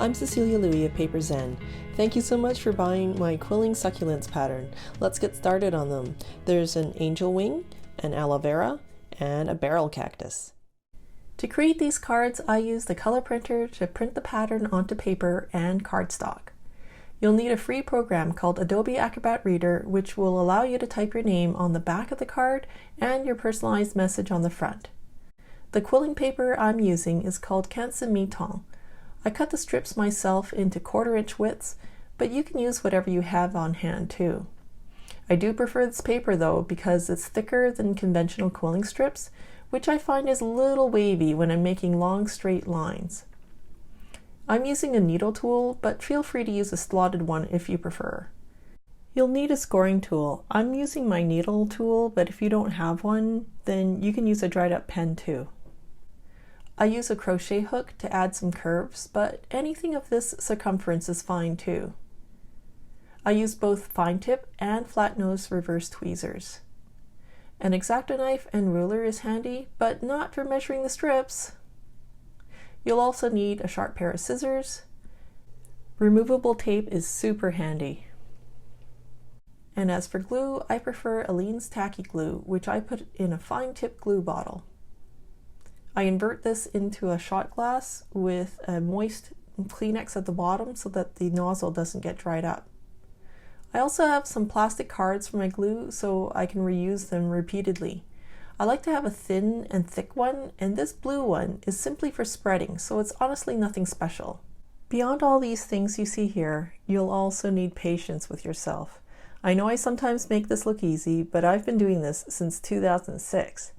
I'm Cecelia Louie of Paper Zen. Thank you so much for buying my Quilling Succulents pattern. Let's get started on them. There's an angel wing, an aloe vera, and a barrel cactus. To create these cards, I use the color printer to print the pattern onto paper and cardstock. You'll need a free program called Adobe Acrobat Reader, which will allow you to type your name on the back of the card and your personalized message on the front. The quilling paper I'm using is called Canson Miton. I cut the strips myself into 1/4 inch widths, but you can use whatever you have on hand too. I do prefer this paper though because it's thicker than conventional quilling strips, which I find is a little wavy when I'm making long straight lines. I'm using a needle tool, but feel free to use a slotted one if you prefer. You'll need a scoring tool. I'm using my needle tool, but if you don't have one, then you can use a dried up pen too. I use a crochet hook to add some curves, but anything of this circumference is fine too. I use both fine tip and flat nose reverse tweezers. An X-Acto knife and ruler is handy, but not for measuring the strips. You'll also need a sharp pair of scissors. Removable tape is super handy. And as for glue, I prefer Aleene's Tacky Glue, which I put in a fine tip glue bottle. I invert this into a shot glass with a moist Kleenex at the bottom so that the nozzle doesn't get dried up. I also have some plastic cards for my glue so I can reuse them repeatedly. I like to have a thin and thick one, and this blue one is simply for spreading, so it's honestly nothing special. Beyond all these things you see here, you'll also need patience with yourself. I know I sometimes make this look easy, but I've been doing this since 2006.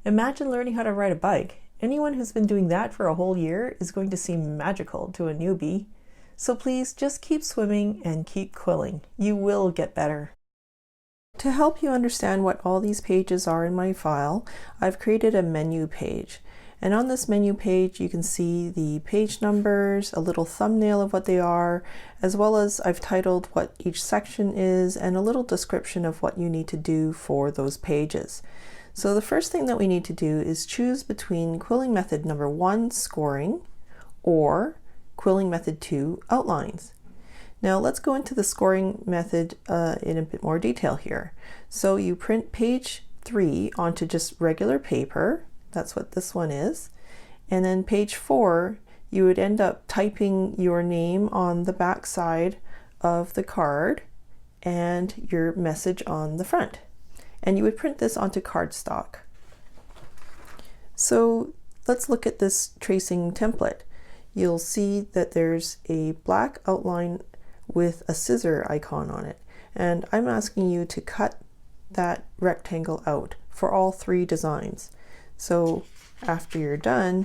Imagine learning how to ride a bike. Anyone who's been doing that for a whole year is going to seem magical to a newbie. So please just keep swimming and keep quilling. You will get better. To help you understand what all these pages are in my file, I've created a menu page. And on this menu page, you can see the page numbers, a little thumbnail of what they are, as well as I've titled what each section is and a little description of what you need to do for those pages. So the first thing that we need to do is choose between quilling method number 1, scoring, or quilling method 2, outlines. Now let's go into the scoring method in a bit more detail here. So you print page 3 onto just regular paper. That's what this one is. And then page 4, you would end up typing your name on the back side of the card and your message on the front. And you would print this onto cardstock. So let's look at this tracing template. You'll see that there's a black outline with a scissor icon on it. And I'm asking you to cut that rectangle out for all 3 designs. So after you're done,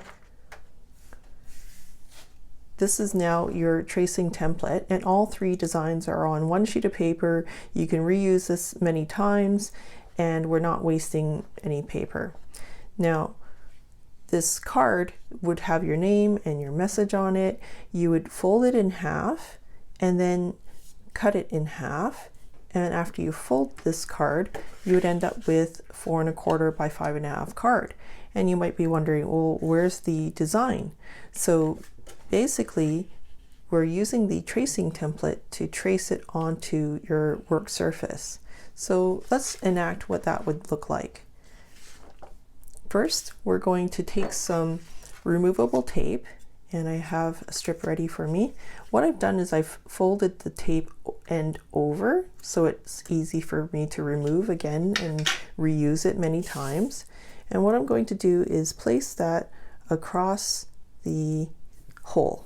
this is now your tracing template, and all 3 designs are on one sheet of paper. You can reuse this many times, and we're not wasting any paper. Now, this card would have your name and your message on it. You would fold it in half and then cut it in half. And after you fold this card, you would end up with 4 1/4 by 5 1/2 card. And you might be wondering, well, where's the design? So basically, we're using the tracing template to trace it onto your work surface. So let's enact what that would look like. First, we're going to take some removable tape, and I have a strip ready for me. What I've done is I've folded the tape end over so it's easy for me to remove again and reuse it many times. And what I'm going to do is place that across the hole.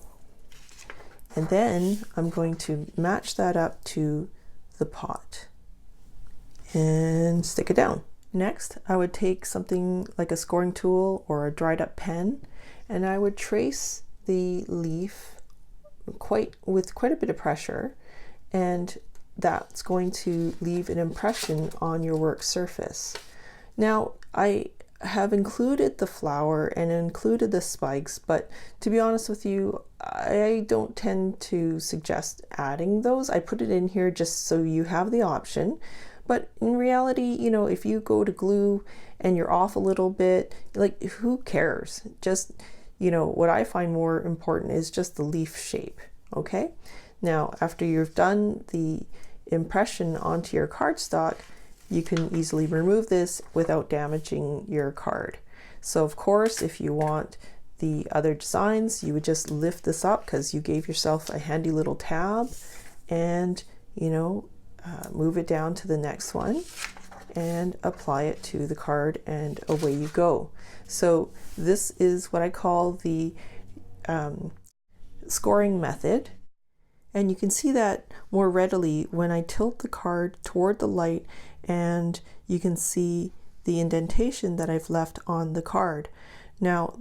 And then I'm going to match that up to the pot and stick it down. Next, I would take something like a scoring tool or a dried up pen, and I would trace the leaf with quite a bit of pressure, and that's going to leave an impression on your work surface. Now, I have included the flower and included the spikes, but to be honest with you, I don't tend to suggest adding those. I put it in here just so you have the option. But in reality, you know, if you go to glue and you're off a little bit, like, who cares? Just you know, what I find more important is just the leaf shape, okay? Now, after you've done the impression onto your cardstock, you can easily remove this without damaging your card. So of course, if you want the other designs, you would just lift this up because you gave yourself a handy little tab, and you know, move it down to the next one and apply it to the card, and away you go. So this is what I call the scoring method, and you can see that more readily when I tilt the card toward the light, and you can see the indentation that I've left on the card. Now,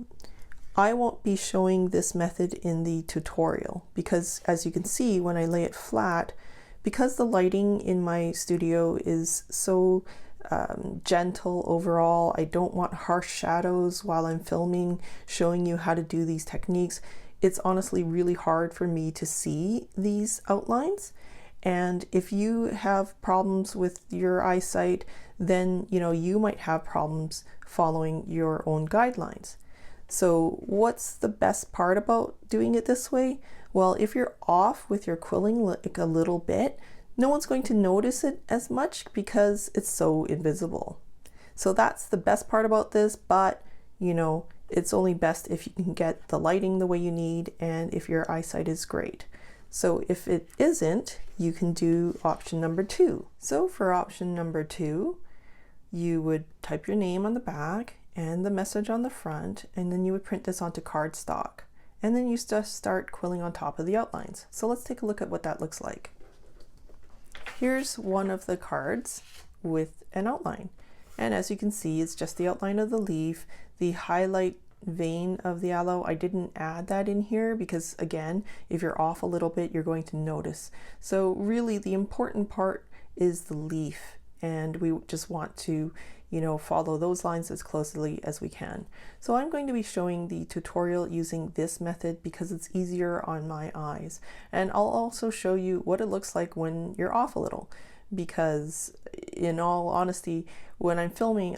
I won't be showing this method in the tutorial because, as you can see, when I lay it flat, because the lighting in my studio is so gentle overall, I don't want harsh shadows while I'm filming, showing you how to do these techniques. It's honestly really hard for me to see these outlines. And if you have problems with your eyesight, then you know you might have problems following your own guidelines. So what's the best part about doing it this way? Well, if you're off with your quilling like a little bit, no one's going to notice it as much because it's so invisible. So that's the best part about this, but you know, it's only best if you can get the lighting the way you need and if your eyesight is great. So if it isn't, you can do option number 2. So for option number 2, you would type your name on the back and the message on the front, and then you would print this onto cardstock. And then you just start quilling on top of the outlines. So let's take a look at what that looks like. Here's one of the cards with an outline. And as you can see, it's just the outline of the leaf. The highlight vein of the aloe, I didn't add that in here because, again, if you're off a little bit, you're going to notice. So really the important part is the leaf, and we just want to, you know, follow those lines as closely as we can. So I'm going to be showing the tutorial using this method because it's easier on my eyes. And I'll also show you what it looks like when you're off a little, because in all honesty, when I'm filming,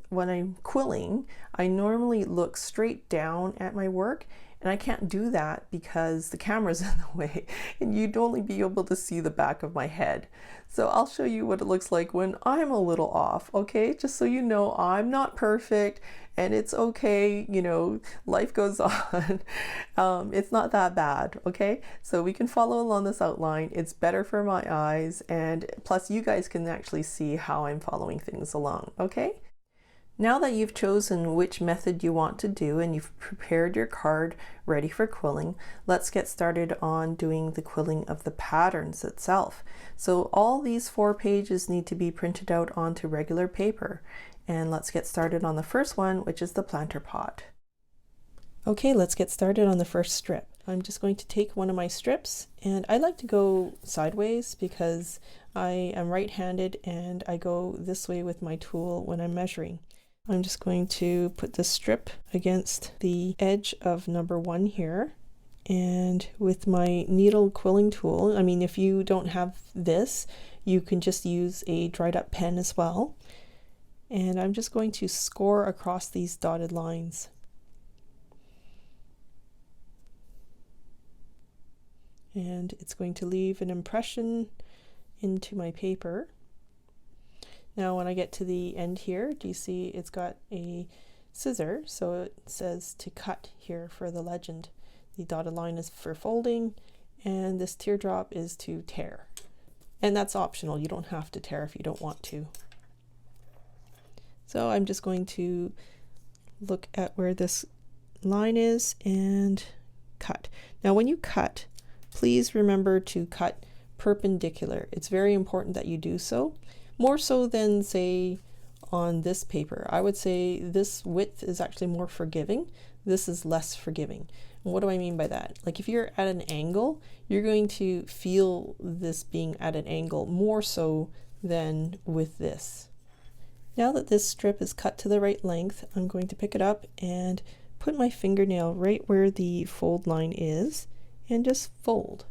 when I'm quilling, I normally look straight down at my work, and I can't do that because the camera's in the way and you'd only be able to see the back of my head. So I'll show you what it looks like when I'm a little off, okay? Just so you know, I'm not perfect and it's okay, you know, life goes on. It's not that bad, okay? So we can follow along this outline. It's better for my eyes, and plus you guys can actually see how I'm following things along, okay? Now that you've chosen which method you want to do and you've prepared your card ready for quilling, let's get started on doing the quilling of the patterns itself. So all these 4 pages need to be printed out onto regular paper. And let's get started on the first one, which is the planter pot. Okay, let's get started on the first strip. I'm just going to take one of my strips, and I like to go sideways because I am right-handed and I go this way with my tool when I'm measuring. I'm just going to put the strip against the edge of number 1 here, and with my needle quilling tool, I mean, if you don't have this, you can just use a dried up pen as well. And I'm just going to score across these dotted lines. And it's going to leave an impression into my paper. Now when I get to the end here, do you see it's got a scissor, so it says to cut here for the legend. The dotted line is for folding, and this teardrop is to tear. And that's optional, you don't have to tear if you don't want to. So I'm just going to look at where this line is and cut. Now when you cut, please remember to cut perpendicular. It's very important that you do so. More so than, say, on this paper. I would say this width is actually more forgiving. This is less forgiving. And what do I mean by that? Like if you're at an angle, you're going to feel this being at an angle more so than with this. Now that this strip is cut to the right length, I'm going to pick it up and put my fingernail right where the fold line is and just fold.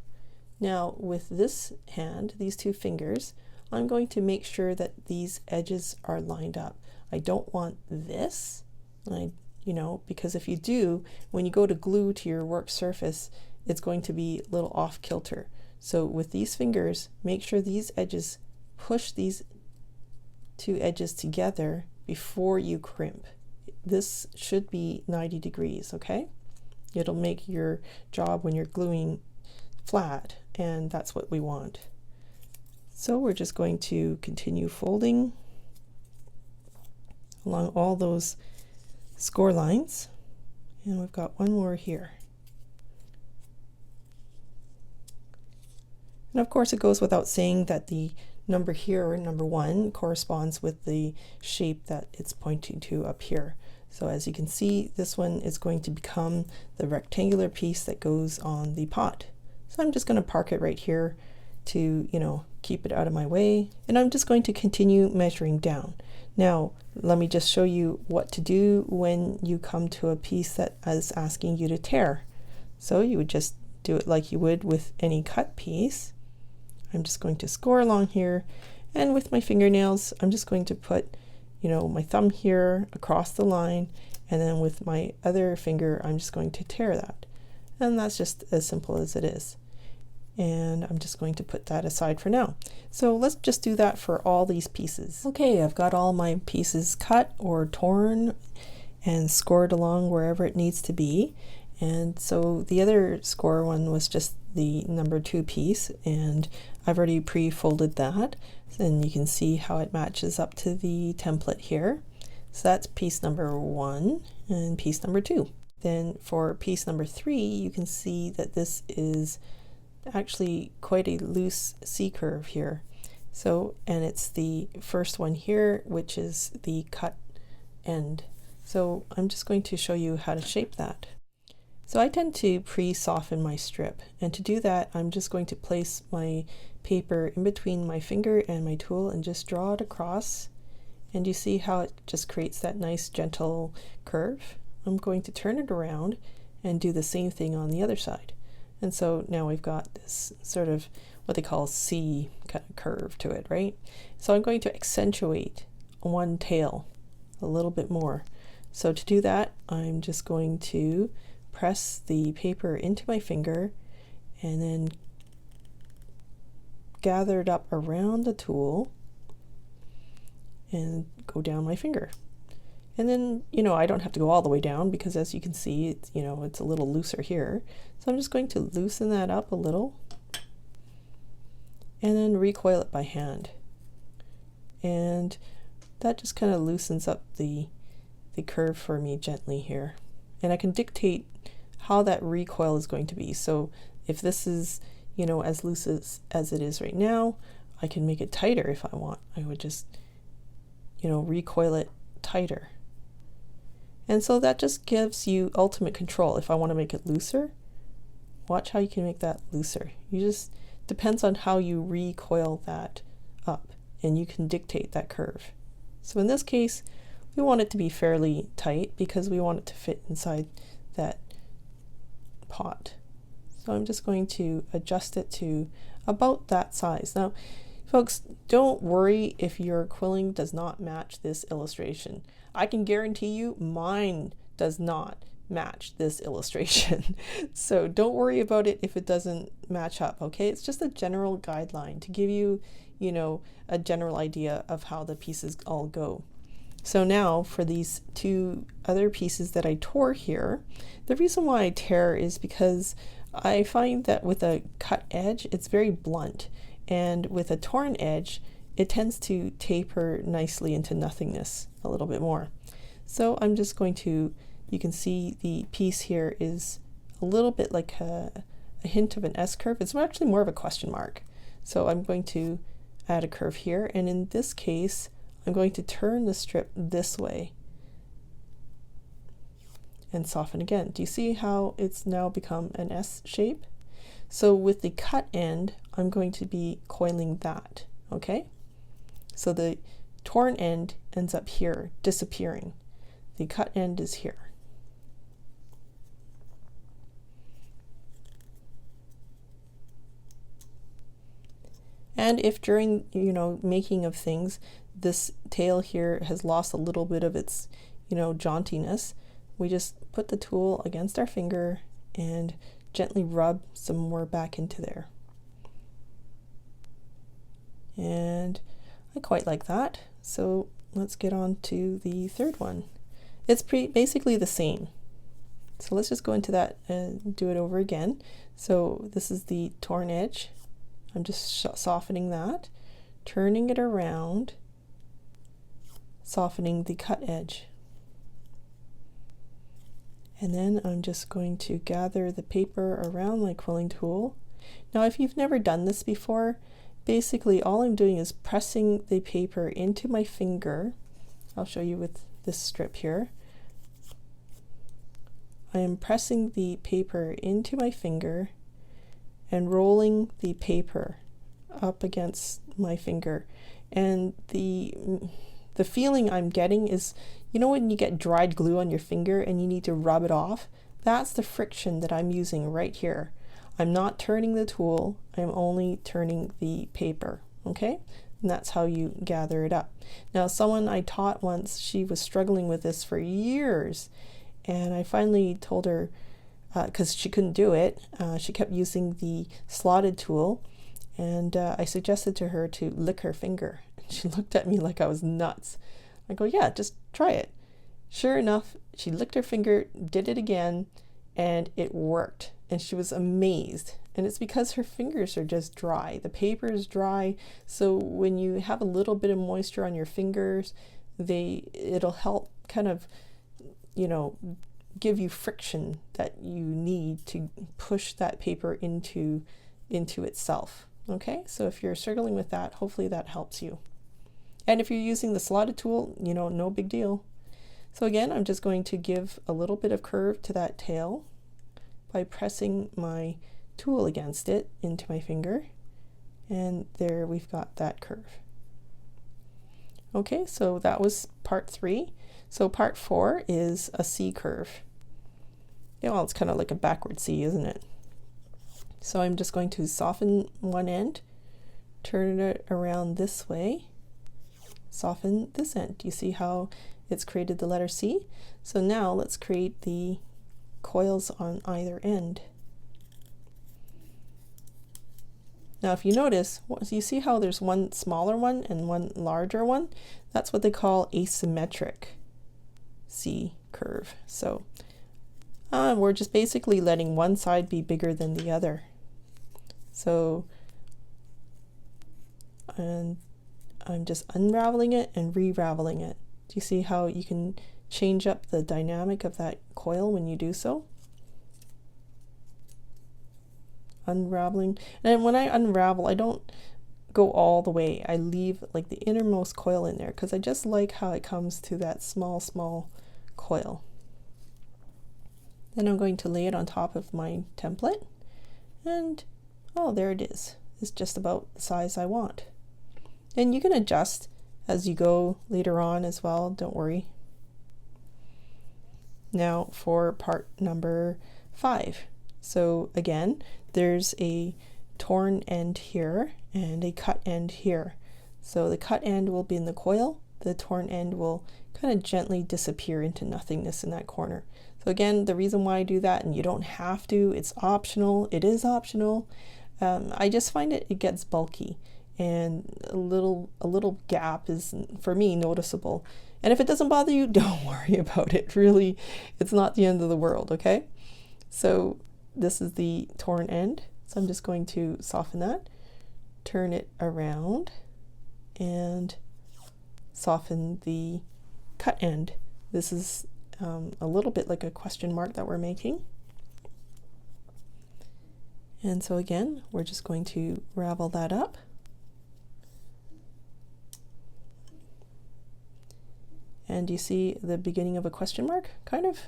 Now with this hand, these 2 fingers, I'm going to make sure that these edges are lined up. I don't want this, and you know, because if you do, when you go to glue to your work surface, it's going to be a little off kilter. So with these fingers, make sure these edges, push these two edges together before you crimp. This should be 90 degrees, okay? It'll make your job when you're gluing flat, and that's what we want. So we're just going to continue folding along all those score lines, and we've got one more here. And of course it goes without saying that the number here, number 1, corresponds with the shape that it's pointing to up here. So as you can see, this one is going to become the rectangular piece that goes on the pot. So I'm just going to park it right here to, you know, keep it out of my way. And I'm just going to continue measuring down. Now, let me just show you what to do when you come to a piece that is asking you to tear. So you would just do it like you would with any cut piece. I'm just going to score along here, and with my fingernails, I'm just going to put, you know, my thumb here across the line, and then with my other finger, I'm just going to tear that. And that's just as simple as it is. And I'm just going to put that aside for now. So let's just do that for all these pieces. Okay, I've got all my pieces cut or torn and scored along wherever it needs to be. And so the other score one was just the number 2 piece, and I've already pre-folded that, and you can see how it matches up to the template here. So that's piece number 1 and piece number 2. Then for piece number 3, you can see that this is actually quite a loose C-curve here. So, and it's the first one here, which is the cut end. So I'm just going to show you how to shape that. So I tend to pre-soften my strip, and to do that I'm just going to place my paper in between my finger and my tool and just draw it across, and you see how it just creates that nice gentle curve. I'm going to turn it around and do the same thing on the other side, and so now we've got this sort of what they call C kind of curve to it, right? So I'm going to accentuate one tail a little bit more. So to do that, I'm just going to press the paper into my finger and then gather it up around the tool and go down my finger. And then, you know, I don't have to go all the way down because as you can see, it's, you know, it's a little looser here. So I'm just going to loosen that up a little and then recoil it by hand. And that just kind of loosens up the curve for me gently here. And I can dictate how that recoil is going to be. So if this is, you know, as loose as it is right now, I can make it tighter if I want. I would just, you know, recoil it tighter. And so that just gives you ultimate control. If I want to make it looser, watch how you can make that looser. You just, depends on how you recoil that up, and you can dictate that curve. So in this case, we want it to be fairly tight because we want it to fit inside that pot. So I'm just going to adjust it to about that size. Now, folks, don't worry if your quilling does not match this illustration. I can guarantee you mine does not match this illustration. So don't worry about it if it doesn't match up, okay? It's just a general guideline to give you, you know, a general idea of how the pieces all go. So now for these 2 other pieces that I tore here, the reason why I tear is because I find that with a cut edge, it's very blunt, and with a torn edge, it tends to taper nicely into nothingness a little bit more. So I'm just going to, you can see the piece here is a little bit like a hint of an S curve. It's actually more of a question mark. So I'm going to add a curve here, and in this case, I'm going to turn the strip this way and soften again. Do you see how it's now become an S shape? So with the cut end, I'm going to be coiling that, okay? So the torn end ends up here, disappearing. The cut end is here. And if during, you know, making of things, this tail here has lost a little bit of its, you know, jauntiness, we just put the tool against our finger and gently rub some more back into there. And I quite like that. So let's get on to the third one. It's basically the same. So let's just go into that and do it over again. So this is the torn edge. I'm just softening that, turning it around, softening the cut edge. And then I'm just going to gather the paper around my quilling tool. Now, if you've never done this before, basically all I'm doing is pressing the paper into my finger. I'll show you with this strip here. I am pressing the paper into my finger and rolling the paper up against my finger. And the feeling I'm getting is, you know when you get dried glue on your finger and you need to rub it off? That's the friction that I'm using right here. I'm not turning the tool, I'm only turning the paper, okay? And that's how you gather it up. Now, someone I taught once, she was struggling with this for years, and I finally told her, because she couldn't do it, she kept using the slotted tool, and I suggested to her to lick her finger. She looked at me like I was nuts. I go, yeah, just try it. Sure enough, she licked her finger, did it again, and it worked. And she was amazed. And it's because her fingers are just dry. The paper is dry. So when you have a little bit of moisture on your fingers, it'll help kind of, give you friction that you need to push that paper into itself. Okay, so if you're struggling with that, hopefully that helps you. And if you're using the slotted tool, no big deal. So again, I'm just going to give a little bit of curve to that tail by pressing my tool against it into my finger. And there we've got that curve. Okay, so that was part 3. So part 4 is a C curve. Yeah, well, it's kind of like a backward C, isn't it? So I'm just going to soften one end, turn it around this way, soften this end. Do you see how it's created the letter C? So now let's create the coils on either end. Now if you notice, you see how there's one smaller one and one larger one? That's what they call asymmetric C curve. So we're just basically letting one side be bigger than the other. So, and I'm just unraveling it and re-raveling it. Do you see how you can change up the dynamic of that coil when you do so? Unraveling. And when I unravel, I don't go all the way. I leave like the innermost coil in there because I just like how it comes to that small coil. Then I'm going to lay it on top of my template, and oh, there it is. It's just about the size I want. And you can adjust as you go later on as well, don't worry. Now for part number 5. So again, there's a torn end here and a cut end here. So the cut end will be in the coil, the torn end will kind of gently disappear into nothingness in that corner. So again, the reason why I do that, and you don't have to, it's optional, it is optional. I just find it gets bulky, and a little gap is, for me, noticeable. And if it doesn't bother you, don't worry about it. Really, it's not the end of the world, okay? So this is the torn end. So I'm just going to soften that, turn it around, and soften the cut end. This is a little bit like a question mark that we're making. And so again, we're just going to ravel that up. And you see the beginning of a question mark, kind of?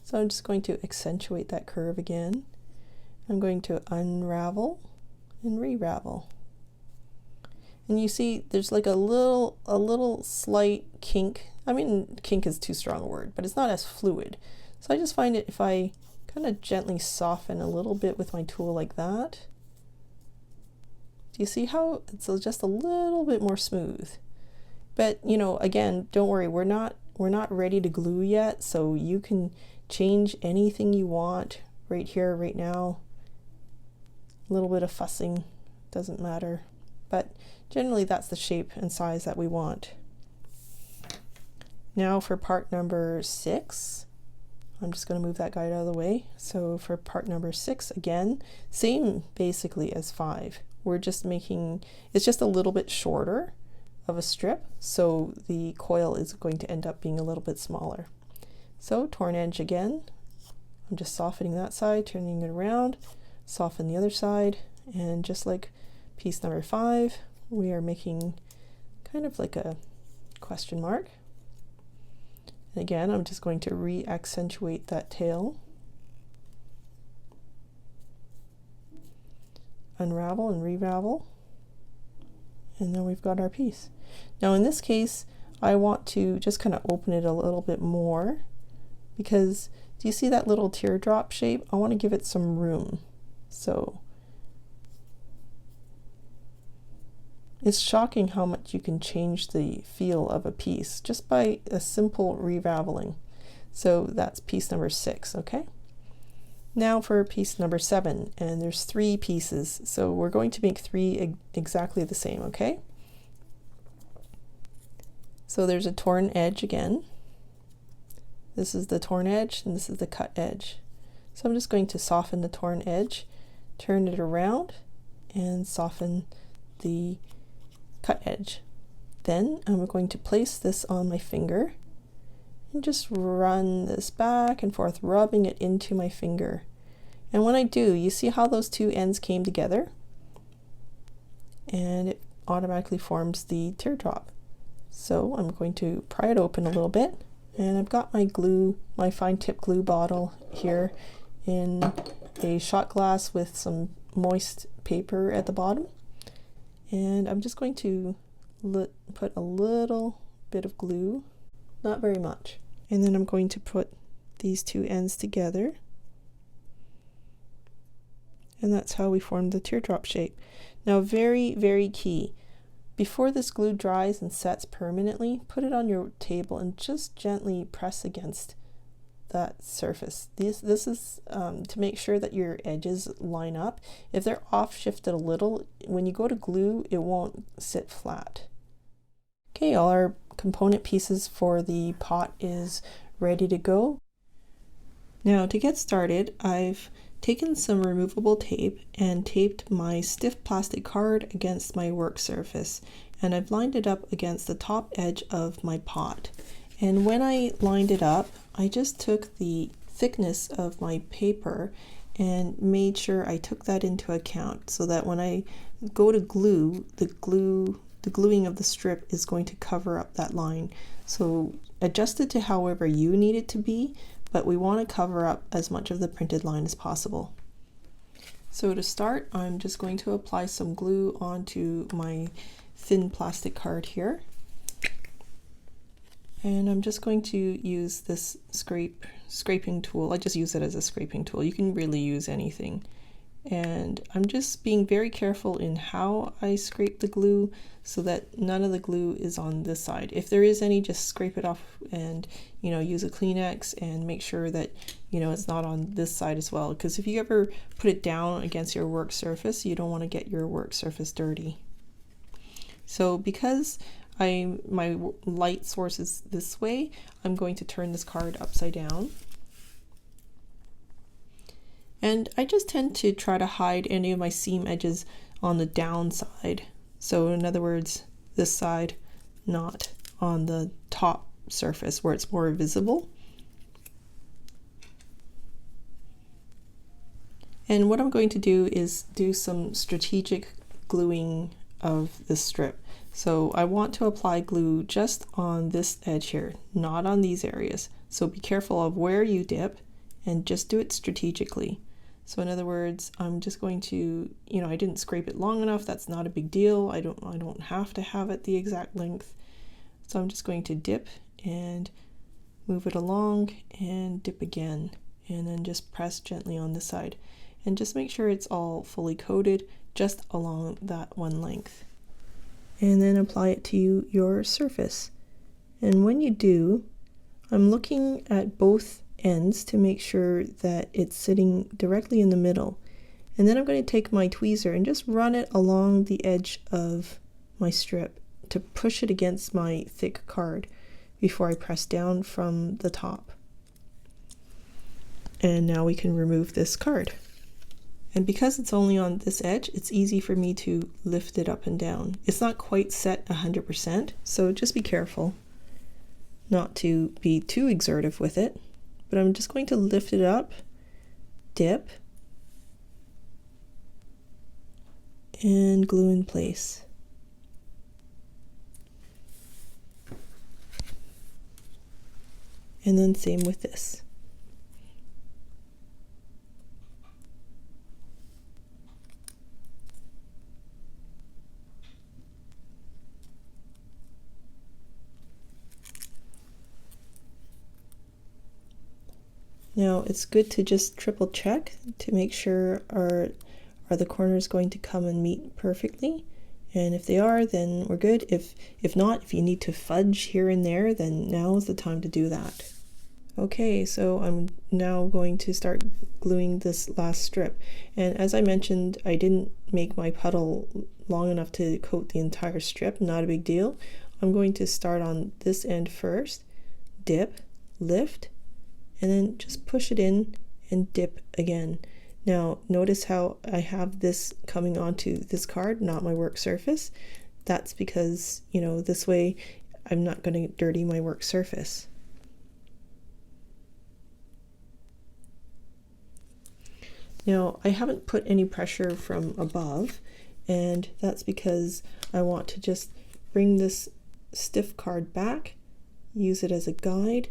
So I'm just going to accentuate that curve again. I'm going to unravel and re-ravel. And you see there's like a little slight kink. I mean, kink is too strong a word, but it's not as fluid. So I just find it, if I kind of gently soften a little bit with my tool like that, do you see how it's just a little bit more smooth? But again, don't worry, we're not we're not ready to glue yet, so you can change anything you want right here, right now. A little bit of fussing, doesn't matter, but generally that's the shape and size that we want. Now for part number 6, I'm just going to move that guide out of the way. So for part number 6, again, same basically as 5. We're just making, it's just a little bit shorter of a strip, so the coil is going to end up being a little bit smaller. So torn edge again, I'm just softening that side, turning it around, soften the other side, and just like piece number 5, we are making kind of like a question mark. And again, I'm just going to re-accentuate that tail, unravel and re-ravel, and then we've got our piece. Now in this case, I want to just kind of open it a little bit more, because do you see that little teardrop shape? I want to give it some room. So it's shocking how much you can change the feel of a piece just by a simple re-raveling. So that's piece number 6, okay? Now for piece number 7, and there's 3 pieces, so we're going to make 3 exactly the same, okay? So there's a torn edge again. This is the torn edge, and this is the cut edge. So I'm just going to soften the torn edge, turn it around, and soften the cut edge. Then I'm going to place this on my finger and just run this back and forth, rubbing it into my finger. And when I do, you see how those 2 ends came together? And it automatically forms the teardrop. So I'm going to pry it open a little bit, and I've got my glue, my fine tip glue bottle here in a shot glass with some moist paper at the bottom. And I'm just going to put a little bit of glue, not very much. And then I'm going to put these 2 ends together. And that's how we form the teardrop shape. Now very, very key. Before this glue dries and sets permanently, put it on your table and just gently press against that surface. This is to make sure that your edges line up. If they're off shifted a little, when you go to glue, it won't sit flat. Okay, all our component pieces for the pot is ready to go. Now to get started, I've taken some removable tape and taped my stiff plastic card against my work surface, and I've lined it up against the top edge of my pot. And when I lined it up, I just took the thickness of my paper and made sure I took that into account, so that when I go to glue, the gluing of the strip is going to cover up that line. So adjust it to however you need it to be, but we want to cover up as much of the printed line as possible. So to start, I'm just going to apply some glue onto my thin plastic card here. And I'm just going to use this scraping tool. I just use it as a scraping tool. You can really use anything. And I'm just being very careful in how I scrape the glue so that none of the glue is on this side. If there is any, just scrape it off and, you know, use a Kleenex and make sure that, you know, it's not on this side as well. Because if you ever put it down against your work surface, you don't want to get your work surface dirty. So because my light source is this way, I'm going to turn this card upside down. And I just tend to try to hide any of my seam edges on the down side. So in other words, this side, not on the top surface where it's more visible. And what I'm going to do is do some strategic gluing of this strip. So I want to apply glue just on this edge here, not on these areas. So be careful of where you dip and just do it strategically. So in other words, I'm just going to, you know, I didn't scrape it long enough. That's not a big deal. I don't have to have it the exact length. So I'm just going to dip and move it along and dip again, and then just press gently on this side and just make sure it's all fully coated just along that one length. And then apply it to your surface. And when you do, I'm looking at both ends to make sure that it's sitting directly in the middle. And then I'm going to take my tweezer and just run it along the edge of my strip to push it against my thick card before I press down from the top. And now we can remove this card. And because it's only on this edge, it's easy for me to lift it up and down. It's not quite set 100%, so just be careful not to be too exertive with it. But I'm just going to lift it up, dip, and glue in place. And then same with this. Now it's good to just triple check to make sure are the corners going to come and meet perfectly, and if they are, then we're good. If not, if you need to fudge here and there, then now is the time to do that. Okay, so I'm now going to start gluing this last strip, and as I mentioned, I didn't make my puddle long enough to coat the entire strip. Not a big deal. I'm going to start on this end first, dip, lift, and then just push it in and dip again. Now notice how I have this coming onto this card, not my work surface. That's because, you know, this way I'm not going to dirty my work surface. Now I haven't put any pressure from above, and that's because I want to just bring this stiff card back, use it as a guide,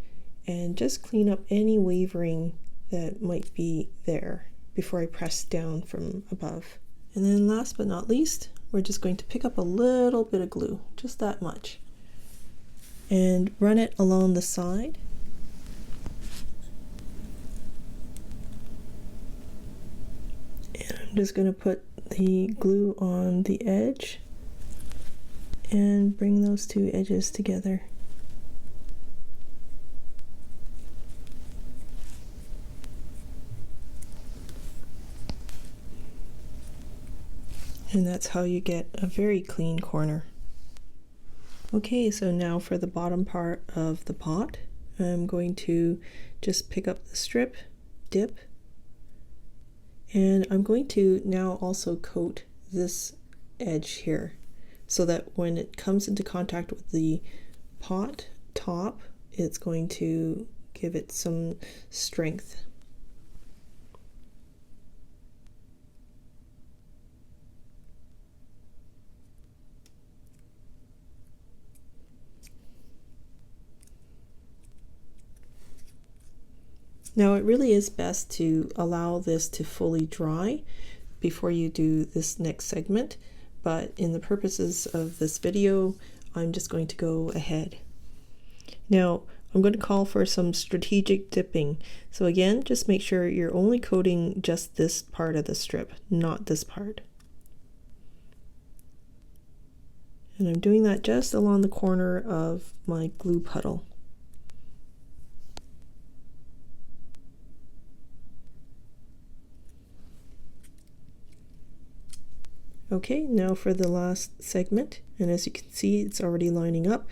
and just clean up any wavering that might be there before I press down from above. And then last but not least, we're just going to pick up a little bit of glue, just that much, and run it along the side. And I'm just going to put the glue on the edge and bring those two edges together. And that's how you get a very clean corner. Okay, so now for the bottom part of the pot, I'm going to just pick up the strip, dip, and I'm going to now also coat this edge here so that when it comes into contact with the pot top, it's going to give it some strength. Now it really is best to allow this to fully dry before you do this next segment, but in the purposes of this video, I'm just going to go ahead. Now I'm going to call for some strategic dipping. So again, just make sure you're only coating just this part of the strip, not this part. And I'm doing that just along the corner of my glue puddle. Okay, now for the last segment, and as you can see, it's already lining up.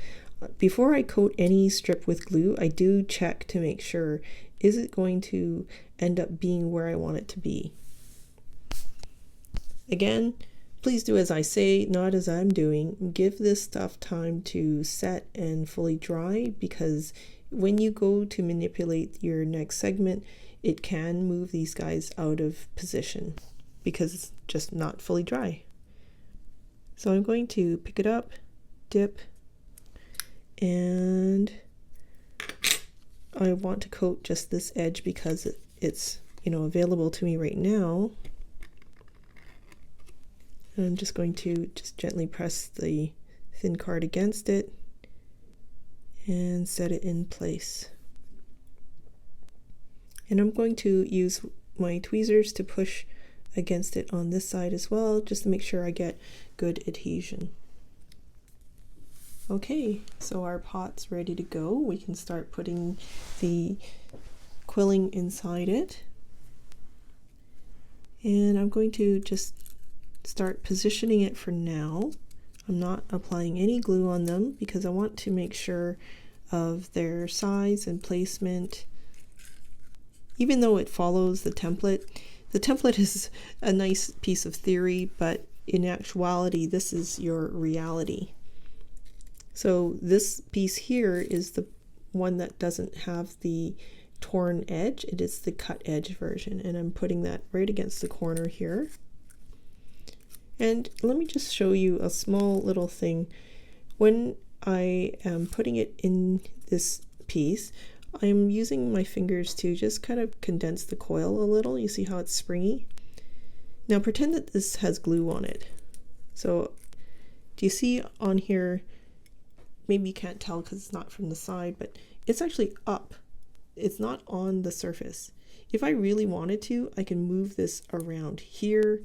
Before I coat any strip with glue, I do check to make sure, is it going to end up being where I want it to be? Again, please do as I say, not as I'm doing. Give this stuff time to set and fully dry, because when you go to manipulate your next segment, it can move these guys out of position because it's just not fully dry. So I'm going to pick it up, dip, and I want to coat just this edge because it's, you know, available to me right now. And I'm just going to just gently press the thin card against it and set it in place. And I'm going to use my tweezers to push against it on this side as well, just to make sure I get good adhesion. Okay, so our pot's ready to go. We can start putting the quilling inside it. And I'm going to just start positioning it for now. I'm not applying any glue on them because I want to make sure of their size and placement. Even though it follows the template is a nice piece of theory, but in actuality, this is your reality. So this piece here is the one that doesn't have the torn edge. It is the cut edge version, and I'm putting that right against the corner here. And let me just show you a small little thing. When I am putting it in this piece, I'm using my fingers to just kind of condense the coil a little. You see how it's springy? Now pretend that this has glue on it. So do you see on here, maybe you can't tell because it's not from the side, but it's actually up. It's not on the surface. If I really wanted to, I can move this around here,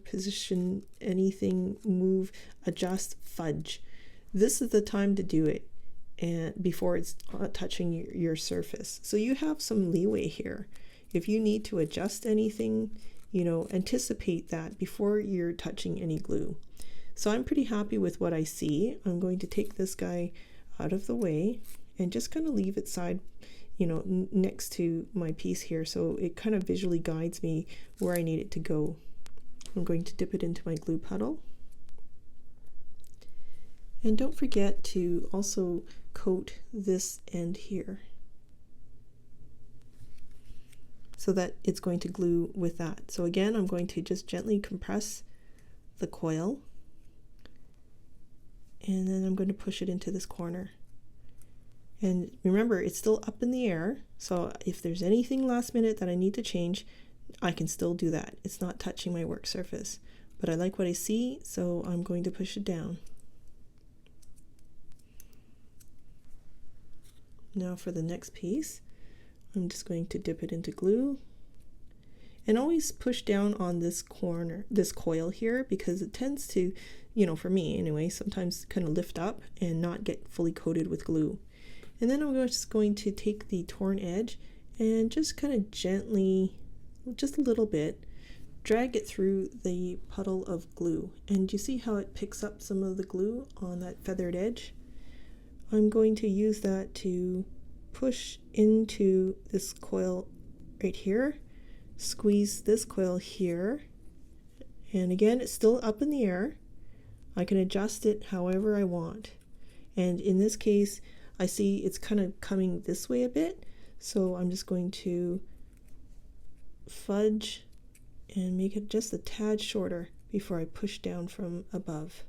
position anything, move, adjust, fudge. This is the time to do it, and before it's touching your surface. So you have some leeway here. If you need to adjust anything, you know, anticipate that before you're touching any glue. So I'm pretty happy with what I see. I'm going to take this guy out of the way and just kind of leave it side, you know, next to my piece here, so it kind of visually guides me where I need it to go. I'm going to dip it into my glue puddle. And don't forget to also coat this end here so that it's going to glue with that. So again, I'm going to just gently compress the coil, and then I'm going to push it into this corner. And remember, it's still up in the air, so if there's anything last minute that I need to change, I can still do that. It's not touching my work surface, but I like what I see, so I'm going to push it down. Now for the next piece, I'm just going to dip it into glue, and always push down on this corner, this coil here, because it tends to, you know, for me anyway, sometimes kind of lift up and not get fully coated with glue. And then I'm just going to take the torn edge and just kind of gently, just a little bit, drag it through the puddle of glue. And you see how it picks up some of the glue on that feathered edge? I'm going to use that to push into this coil right here, squeeze this coil here, and again, it's still up in the air. I can adjust it however I want. And in this case, I see it's kind of coming this way a bit, so I'm just going to fudge and make it just a tad shorter before I push down from above.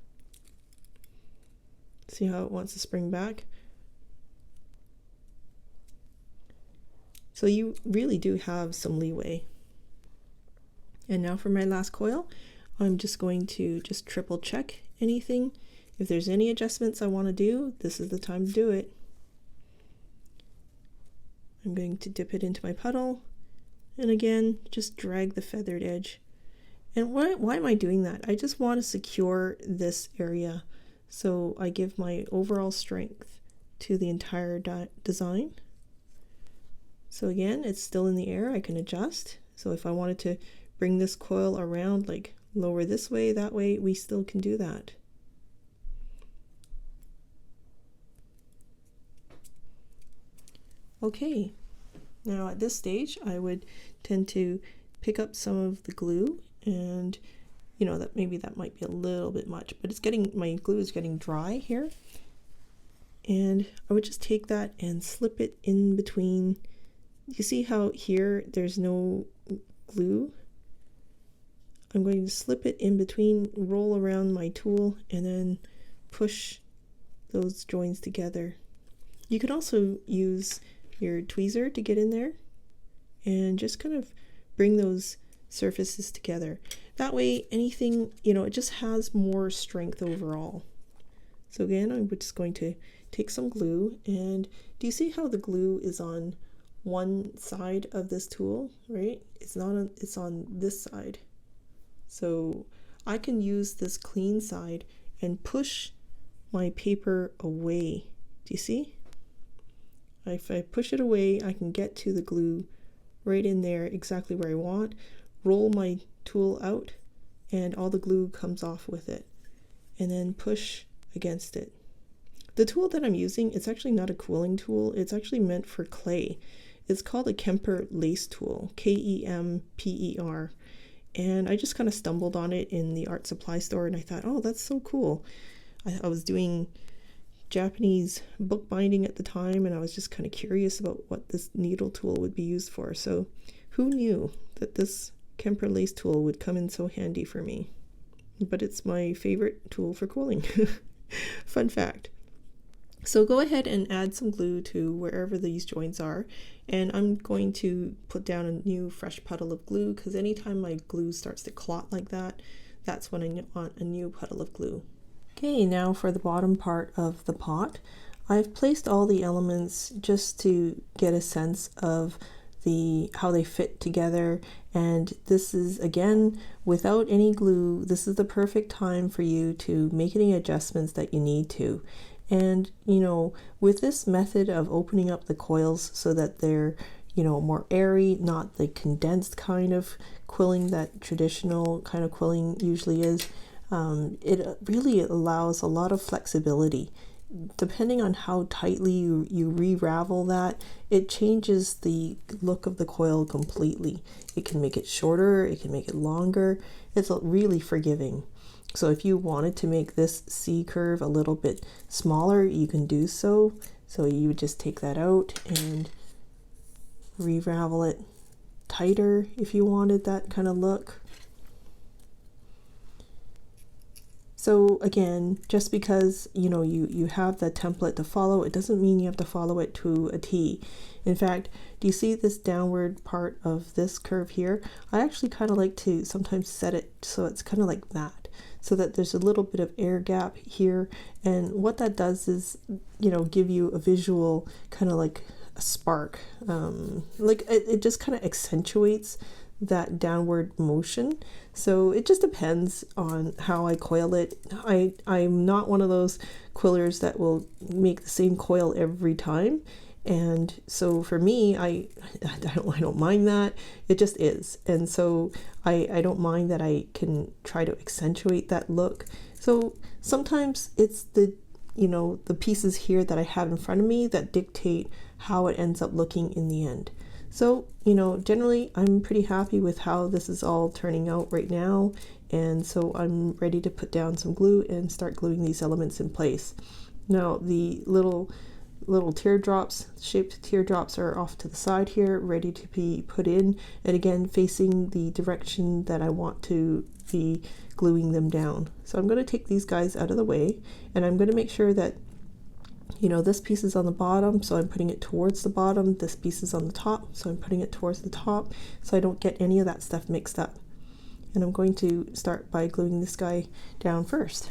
See how it wants to spring back? So you really do have some leeway. And now for my last coil, I'm just going to just triple check anything. If there's any adjustments I want to do, this is the time to do it. I'm going to dip it into my puddle, and again, just drag the feathered edge. And why am I doing that? I just want to secure this area, so I give my overall strength to the entire design. So again, it's still in the air, I can adjust. So if I wanted to bring this coil around, like lower this way, that way, we still can do that. Okay, now at this stage I would tend to pick up some of the glue, and you know that maybe that might be a little bit much, but it's getting, my glue is getting dry here, and I would just take that and slip it in between. You see how here there's no glue? I'm going to slip it in between, roll around my tool, and then push those joins together. You can also use your tweezer to get in there and just kind of bring those surfaces together. That way anything, you know, it just has more strength overall. So again, I'm just going to take some glue, and do you see how the glue is on one side of this tool, right? It's not on, it's on this side. So I can use this clean side and push my paper away. Do you see? If I push it away, I can get to the glue right in there exactly where I want, roll my tool out, and all the glue comes off with it, and then push against it. The tool that I'm using, it's actually not a quilling tool, it's actually meant for clay. It's called a Kemper lace tool, Kemper, and I just kind of stumbled on it in the art supply store, and I thought, oh, that's so cool. I was doing Japanese bookbinding at the time, and I was just kind of curious about what this needle tool would be used for. So who knew that this Kemper lace tool would come in so handy for me? But it's my favorite tool for quilling. Fun fact. So go ahead and add some glue to wherever these joints are, and I'm going to put down a new fresh puddle of glue, because anytime my glue starts to clot like that, that's when I want a new puddle of glue. Okay, now for the bottom part of the pot. I've placed all the elements just to get a sense of how they fit together, and this is, again, without any glue, this is the perfect time for you to make any adjustments that you need to. And you know, with this method of opening up the coils so that they're, you know, more airy, not the condensed kind of quilling that traditional kind of quilling usually is, it really allows a lot of flexibility. Depending on how tightly you re-ravel that, it changes the look of the coil completely. It can make it shorter, it can make it longer. It's really forgiving. So if you wanted to make this C curve a little bit smaller, you can do so. So you would just take that out and re-ravel it tighter if you wanted that kind of look. So again, just because you have the template to follow, it doesn't mean you have to follow it to a T. In fact, do you see this downward part of this curve here? I actually kind of like to sometimes set it so it's kind of like that, so that there's a little bit of air gap here. And what that does is, give you a visual kind of like a spark. Like it just kind of accentuates that downward motion. So it just depends on how I coil it. I'm not one of those quillers that will make the same coil every time. And so for me, I don't mind that. It just is. And so I don't mind that I can try to accentuate that look. So sometimes it's the pieces here that I have in front of me that dictate how it ends up looking in the end. So, generally I'm pretty happy with how this is all turning out right now. And so I'm ready to put down some glue and start gluing these elements in place. Now the little teardrops, shaped teardrops, are off to the side here, ready to be put in, and again facing the direction that I want to be gluing them down. So I'm going to take these guys out of the way, and I'm going to make sure that this piece is on the bottom, so I'm putting it towards the bottom. This piece is on the top, so I'm putting it towards the top, so I don't get any of that stuff mixed up. And I'm going to start by gluing this guy down first.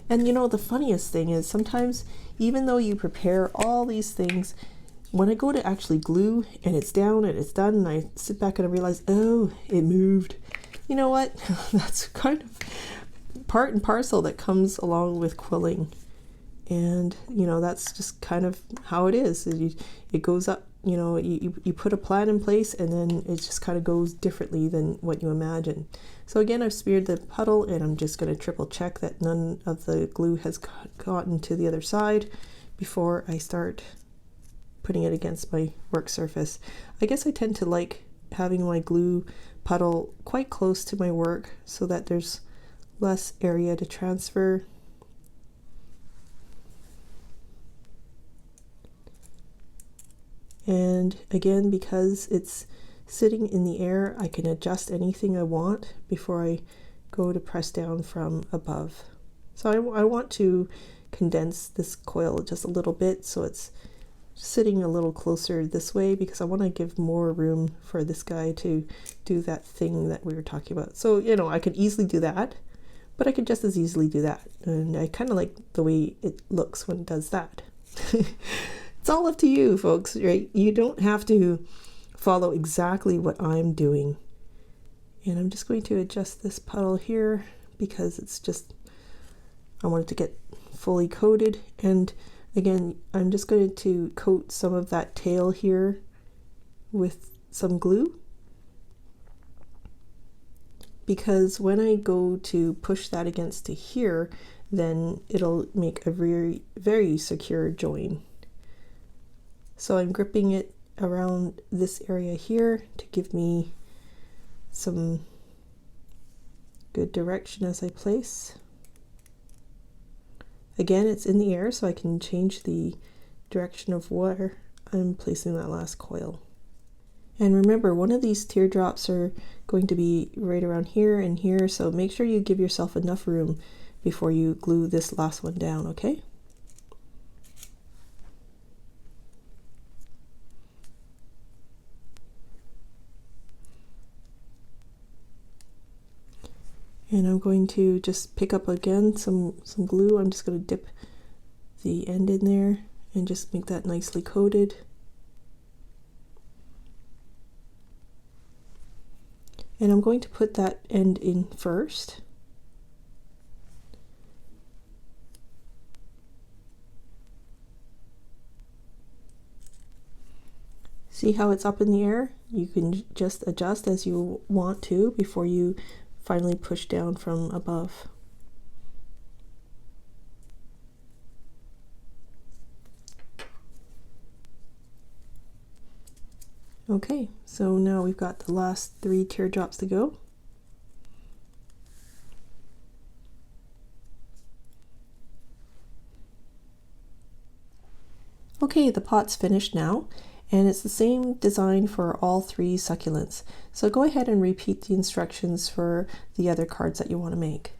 And the funniest thing is, sometimes even though you prepare all these things, when I go to actually glue and it's down and it's done, and I sit back and I realize, oh, it moved. You know what? That's kind of part and parcel that comes along with quilling. And that's just kind of how it is. It goes up, you put a plan in place, and then it just kind of goes differently than what you imagine. So again, I've smeared the puddle, and I'm just going to triple check that none of the glue has gotten to the other side before I start putting it against my work surface. I guess I tend to like having my glue puddle quite close to my work so that there's less area to transfer. And again, because it's sitting in the air, I can adjust anything I want before I go to press down from above. So I want to condense this coil just a little bit, so it's sitting a little closer this way, because I want to give more room for this guy to do that thing that we were talking about. So I could easily do that, but I could just as easily do that, and I kind of like the way it looks when it does that. It's all up to you, folks, right? You don't have to follow exactly what I'm doing. And I'm just going to adjust this puddle here because it's just, I want it to get fully coated. And again, I'm just going to coat some of that tail here with some glue, because when I go to push that against to here, then it'll make a very, very secure join. So I'm gripping it around this area here to give me some good direction as I place. Again, it's in the air, so I can change the direction of where I'm placing that last coil. And remember, one of these teardrops are going to be right around here and here, so make sure you give yourself enough room before you glue this last one down, okay? And I'm going to just pick up again some glue. I'm just going to dip the end in there and just make that nicely coated. And I'm going to put that end in first. See how it's up in the air? You can just adjust as you want to before you finally push down from above. Okay, so now we've got the last 3 teardrops to go. Okay, the pot's finished now, and it's the same design for all 3 succulents. So go ahead and repeat the instructions for the other cards that you want to make.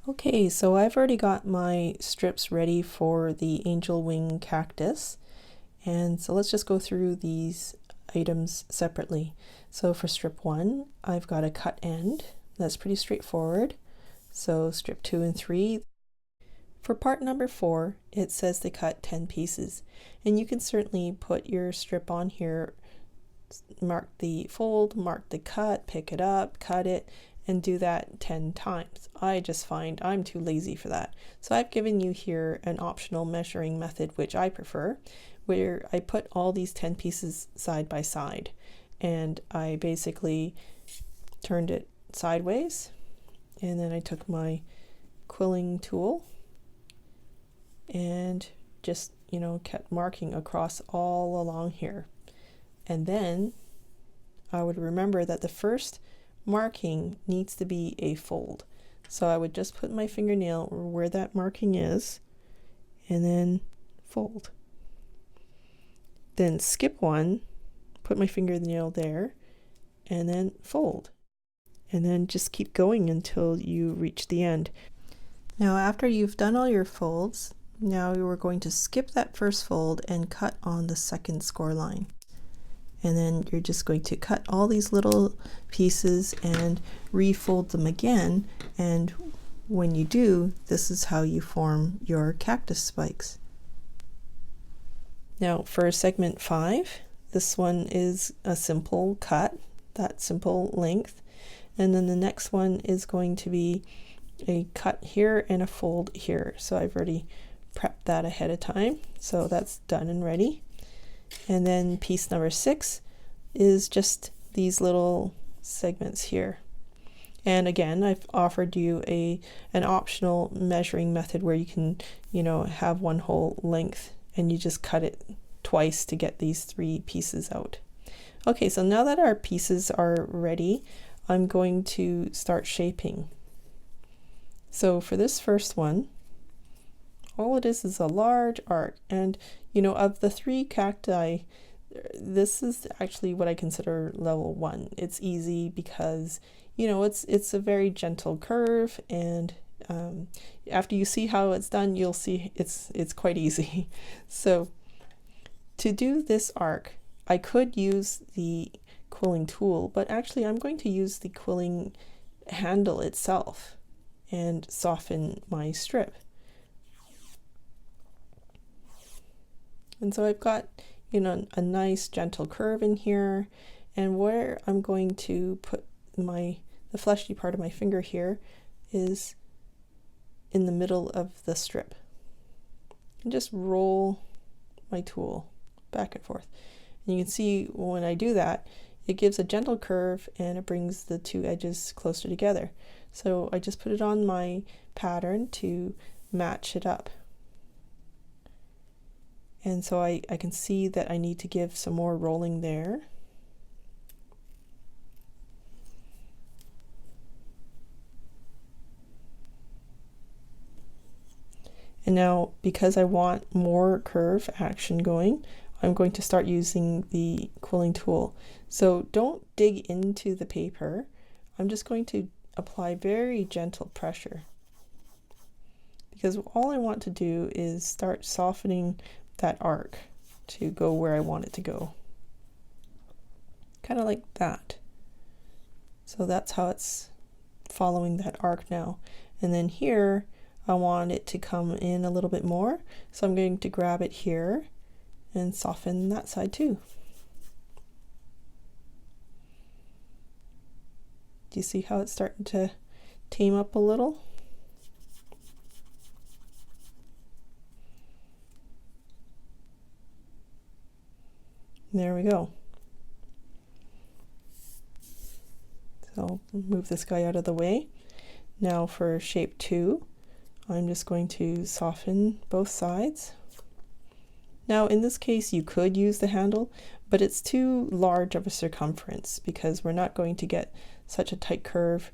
Okay, so I've already got my strips ready for the angel wing cactus, and so let's just go through these items separately. So for strip 1, I've got a cut end. That's pretty straightforward. So strip 2 and 3. For part number 4, it says to cut 10 pieces, and you can certainly put your strip on here, mark the fold, mark the cut, pick it up, cut it, and do that 10 times. I just find I'm too lazy for that. So I've given you here an optional measuring method, which I prefer, where I put all these 10 pieces side by side, and I basically turned it sideways, and then I took my quilling tool and just, you know, kept marking across all along here. And then I would remember that the first marking needs to be a fold. So I would just put my fingernail where that marking is and then fold. Then skip one, put my fingernail there, and then fold. And then just keep going until you reach the end. Now after you've done all your folds, now you are going to skip that first fold and cut on the second score line. And then you're just going to cut all these little pieces and refold them again. And when you do, this is how you form your cactus spikes. Now for segment 5, this one is a simple cut, that simple length. And then the next one is going to be a cut here and a fold here. So I've already prepped that ahead of time. So that's done and ready. And then piece number 6 is just these little segments here. And again, I've offered you an optional measuring method where you can, you know, have one whole length and you just cut it twice to get these 3 pieces out. Okay, so now that our pieces are ready, I'm going to start shaping. So for this first one, all it is a large arc, and you know, of the 3 cacti, this is actually what I consider level 1. It's easy because, you know, it's a very gentle curve, and after you see how it's done, you'll see it's quite easy. So to do this arc, I could use the quilling tool, but actually I'm going to use the quilling handle itself and soften my strip. And so I've got, you know, a nice gentle curve in here, and where I'm going to put the fleshy part of my finger here is in the middle of the strip. and just roll my tool back and forth. And you can see when I do that, it gives a gentle curve and it brings the two edges closer together. So I just put it on my pattern to match it up. And so I can see that I need to give some more rolling there. And now, because I want more curve action going, I'm going to start using the quilling tool. So don't dig into the paper. I'm just going to apply very gentle pressure, because all I want to do is start softening that arc to go where I want it to go. Kind of like that. So that's how it's following that arc now. And then here, I want it to come in a little bit more. So I'm going to grab it here and soften that side too. Do you see how it's starting to tame up a little? There we go. So move this guy out of the way. Now for shape 2, I'm just going to soften both sides. Now in this case you could use the handle, but it's too large of a circumference because we're not going to get such a tight curve,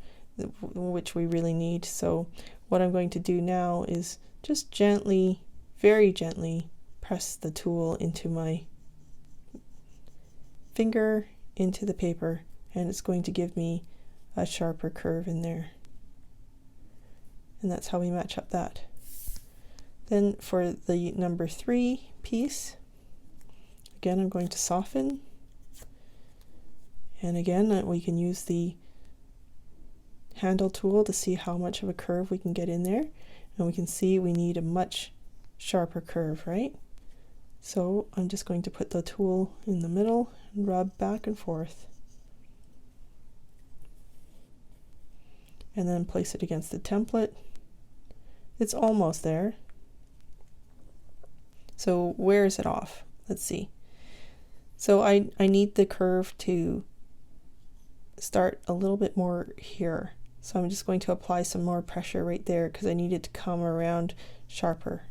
which we really need. So what I'm going to do now is just gently, very gently, press the tool into my finger, into the paper, and it's going to give me a sharper curve in there. And that's how we match up that. Then for the number 3 piece, again I'm going to soften, and again we can use the handle tool to see how much of a curve we can get in there, and we can see we need a much sharper curve, right? So I'm just going to put the tool in the middle and rub back and forth, and then place it against the template. It's almost there. So where is it off? Let's see. So I need the curve to start a little bit more here. So I'm just going to apply some more pressure right there because I need it to come around sharper.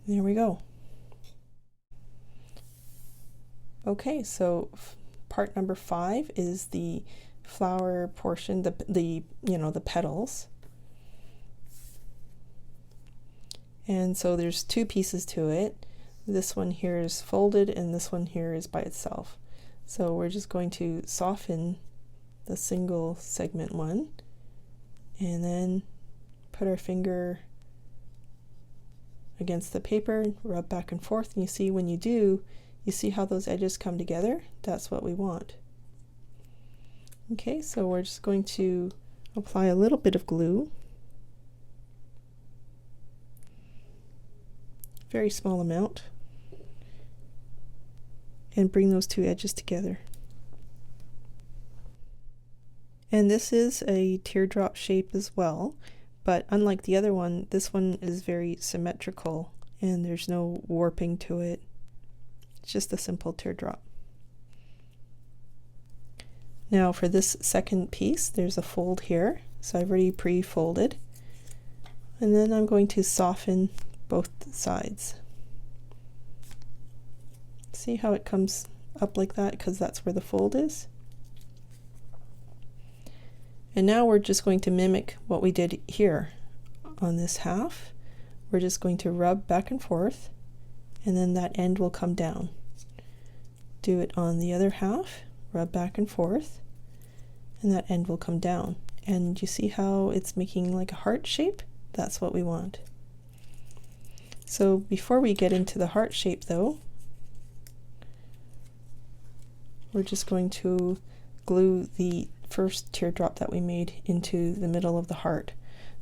There we go. Okay, so part number 5 is the flower portion, the petals. And so there's 2 pieces to it. This one here is folded and this one here is by itself. So we're just going to soften the single segment one and then put our finger against the paper, rub back and forth, and you see when you do, you see how those edges come together? That's what we want. Okay, so we're just going to apply a little bit of glue. Very small amount. And bring those 2 edges together. And this is a teardrop shape as well, but unlike the other one, this one is very symmetrical and there's no warping to it. It's just a simple teardrop. Now for this second piece, there's a fold here. So I've already pre-folded. And then I'm going to soften both sides. See how it comes up like that because that's where the fold is? And now we're just going to mimic what we did here on this half. We're just going to rub back and forth, and then that end will come down. Do it on the other half, rub back and forth, and that end will come down. And you see how it's making like a heart shape? That's what we want. So before we get into the heart shape though, we're just going to glue the first teardrop that we made into the middle of the heart.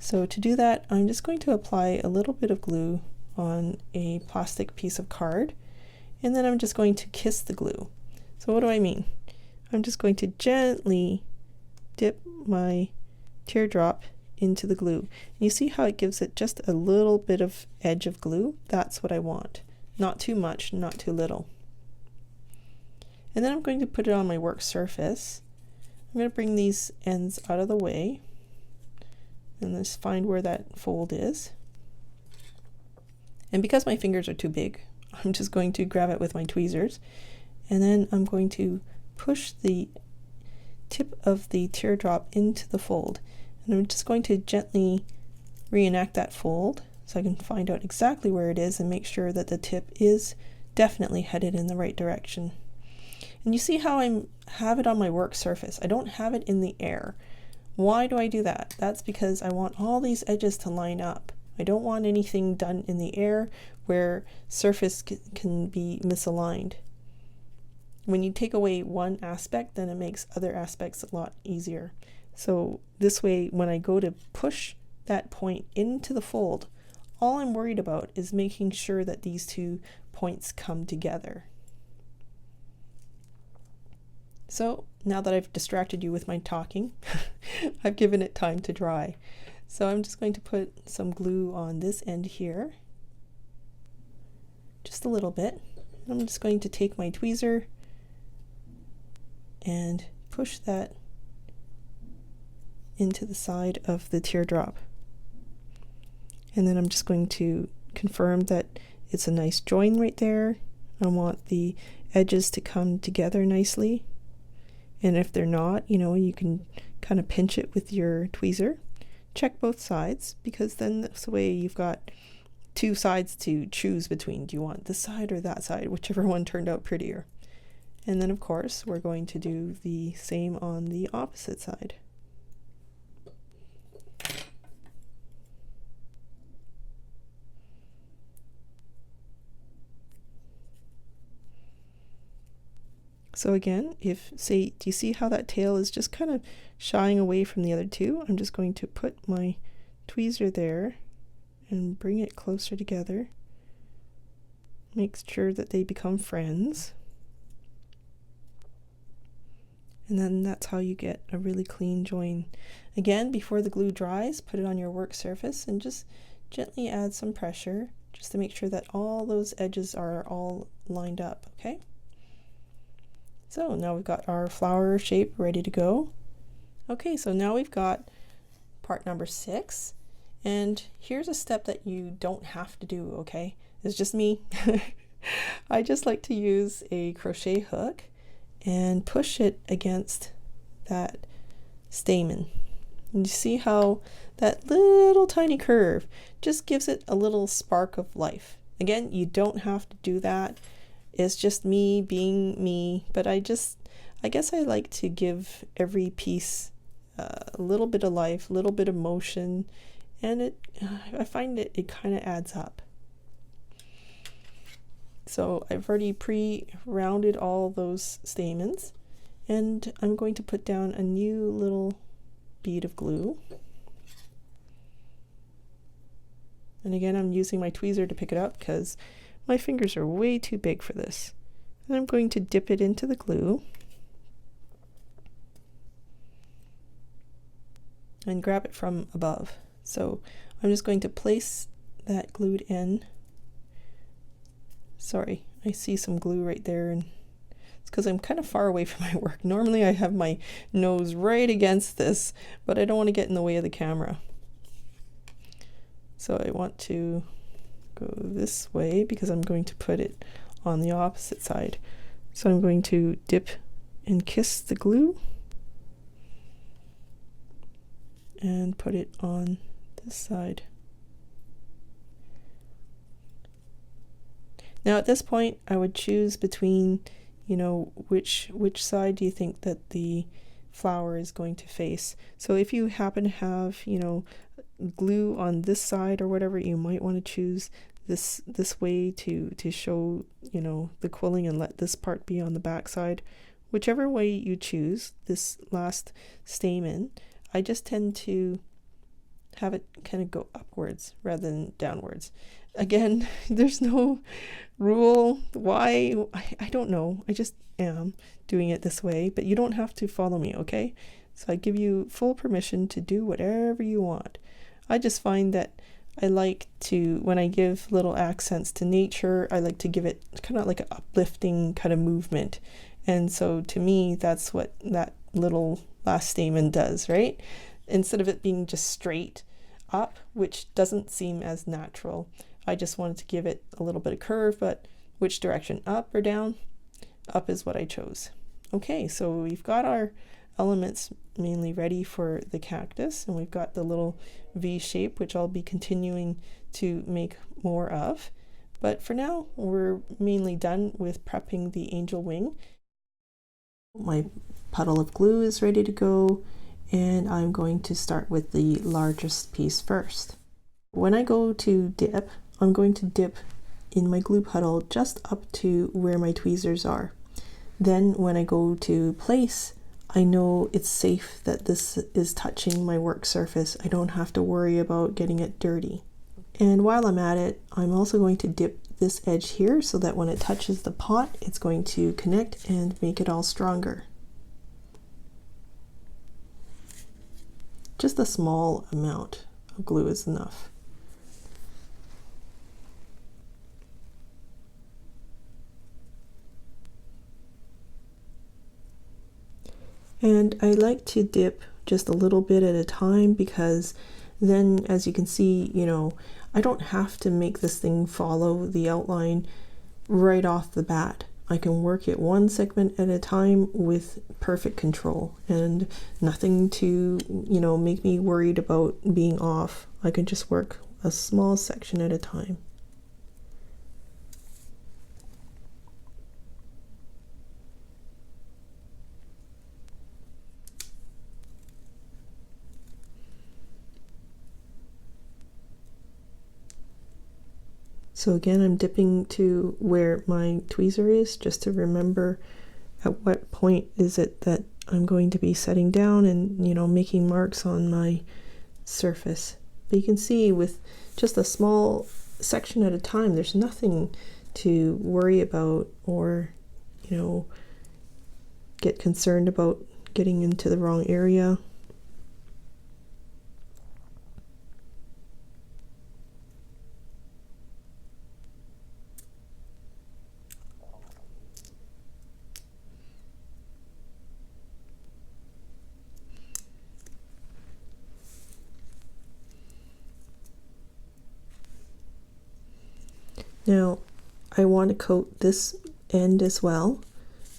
So to do that, I'm just going to apply a little bit of glue on a plastic piece of card, And then I'm just going to kiss the glue. So what do I mean? I'm just going to gently dip my teardrop into the glue. And you see how it gives it just a little bit of edge of glue? That's what I want. Not too much, not too little. And then I'm going to put it on my work surface. I'm going to bring these ends out of the way and just find where that fold is. And because my fingers are too big, I'm just going to grab it with my tweezers, and then I'm going to push the tip of the teardrop into the fold. And I'm just going to gently reenact that fold so I can find out exactly where it is and make sure that the tip is definitely headed in the right direction. And you see how I have it on my work surface. I don't have it in the air. Why do I do that? That's because I want all these edges to line up. I don't want anything done in the air where surface can be misaligned. When you take away one aspect, then it makes other aspects a lot easier. So this way, when I go to push that point into the fold, all I'm worried about is making sure that these two points come together. So now that I've distracted you with my talking, I've given it time to dry. So I'm just going to put some glue on this end here, just a little bit. I'm just going to take my tweezer and push that into the side of the teardrop. And then I'm just going to confirm that it's a nice join right there. I want the edges to come together nicely. And if they're not, you can kind of pinch it with your tweezer. Check both sides, because then that's the way you've got two sides to choose between. Do you want this side or that side? Whichever one turned out prettier. And then of course we're going to do the same on the opposite side. So again, do you see how that tail is just kind of shying away from the other two? I'm just going to put my tweezer there and bring it closer together. Make sure that they become friends. And then that's how you get a really clean join. Again, before the glue dries, put it on your work surface and just gently add some pressure just to make sure that all those edges are all lined up, okay? So now we've got our flower shape ready to go. Okay, so now we've got part number 6. And here's a step that you don't have to do, okay? It's just me. I just like to use a crochet hook and push it against that stamen. And you see how that little tiny curve just gives it a little spark of life. Again, you don't have to do that. It's just me being me, but I guess I like to give every piece a little bit of life, a little bit of motion, and I find it kind of adds up. So I've already pre-rounded all those stamens, and I'm going to put down a new little bead of glue. And again, I'm using my tweezer to pick it up because my fingers are way too big for this. And I'm going to dip it into the glue and grab it from above. So I'm just going to place that glued end. Sorry, I see some glue right there, and it's because I'm kind of far away from my work. Normally I have my nose right against this, but I don't want to get in the way of the camera. So I want to go this way because I'm going to put it on the opposite side. So I'm going to dip and kiss the glue and put it on this side. Now at this point I would choose between, which side do you think that the flower is going to face. So if you happen to have, glue on this side or whatever, you might want to choose this way to show, the quilling, and let this part be on the back side. Whichever way you choose, this last stamen, I just tend to have it kind of go upwards rather than downwards. Again, there's no rule. Why? I don't know. I just am doing it this way, but you don't have to follow me, okay? So I give you full permission to do whatever you want. I just find that I like to, when I give little accents to nature, I like to give it kind of like an uplifting kind of movement. And so to me, that's what that little last stamen does, right? Instead of it being just straight up, which doesn't seem as natural. I just wanted to give it a little bit of curve, but which direction, up or down? Up is what I chose. Okay, so we've got our elements mainly ready for the cactus, and we've got the little V shape, which I'll be continuing to make more of. But for now, we're mainly done with prepping the angel wing. My puddle of glue is ready to go, and I'm going to start with the largest piece first. When I go to dip, I'm going to dip in my glue puddle just up to where my tweezers are. Then when I go to place, I know it's safe that this is touching my work surface. I don't have to worry about getting it dirty. And while I'm at it, I'm also going to dip this edge here so that when it touches the pot, it's going to connect and make it all stronger. Just a small amount of glue is enough. And I like to dip just a little bit at a time, because then, as you can see, you know, I don't have to make this thing follow the outline right off the bat. I can work it one segment at a time with perfect control and nothing to, you know, make me worried about being off. I can just work a small section at a time. So again, I'm dipping to where my tweezer is, just to remember at what point is it that I'm going to be setting down and, you know, making marks on my surface. But you can see with just a small section at a time, there's nothing to worry about or, you know, get concerned about getting into the wrong area. Now, I want to coat this end as well,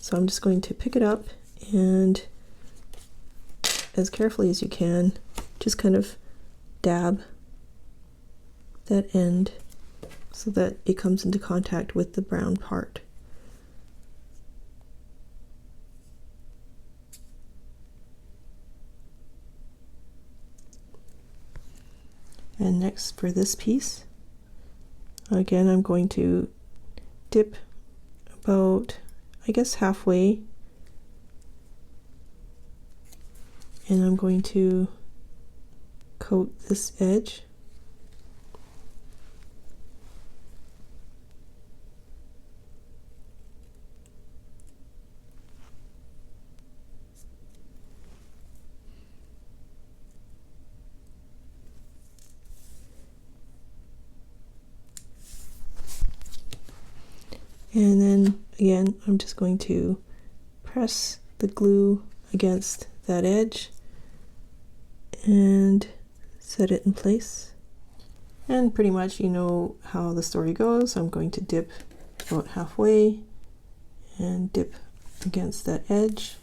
so I'm just going to pick it up and, as carefully as you can, just kind of dab that end so that it comes into contact with the brown part. And next, for this piece, again, I'm going to dip about, I guess, halfway, and I'm going to coat this edge. And then again, I'm just going to press the glue against that edge and set it in place. And pretty much you know how the story goes. I'm going to dip about halfway and dip against that edge.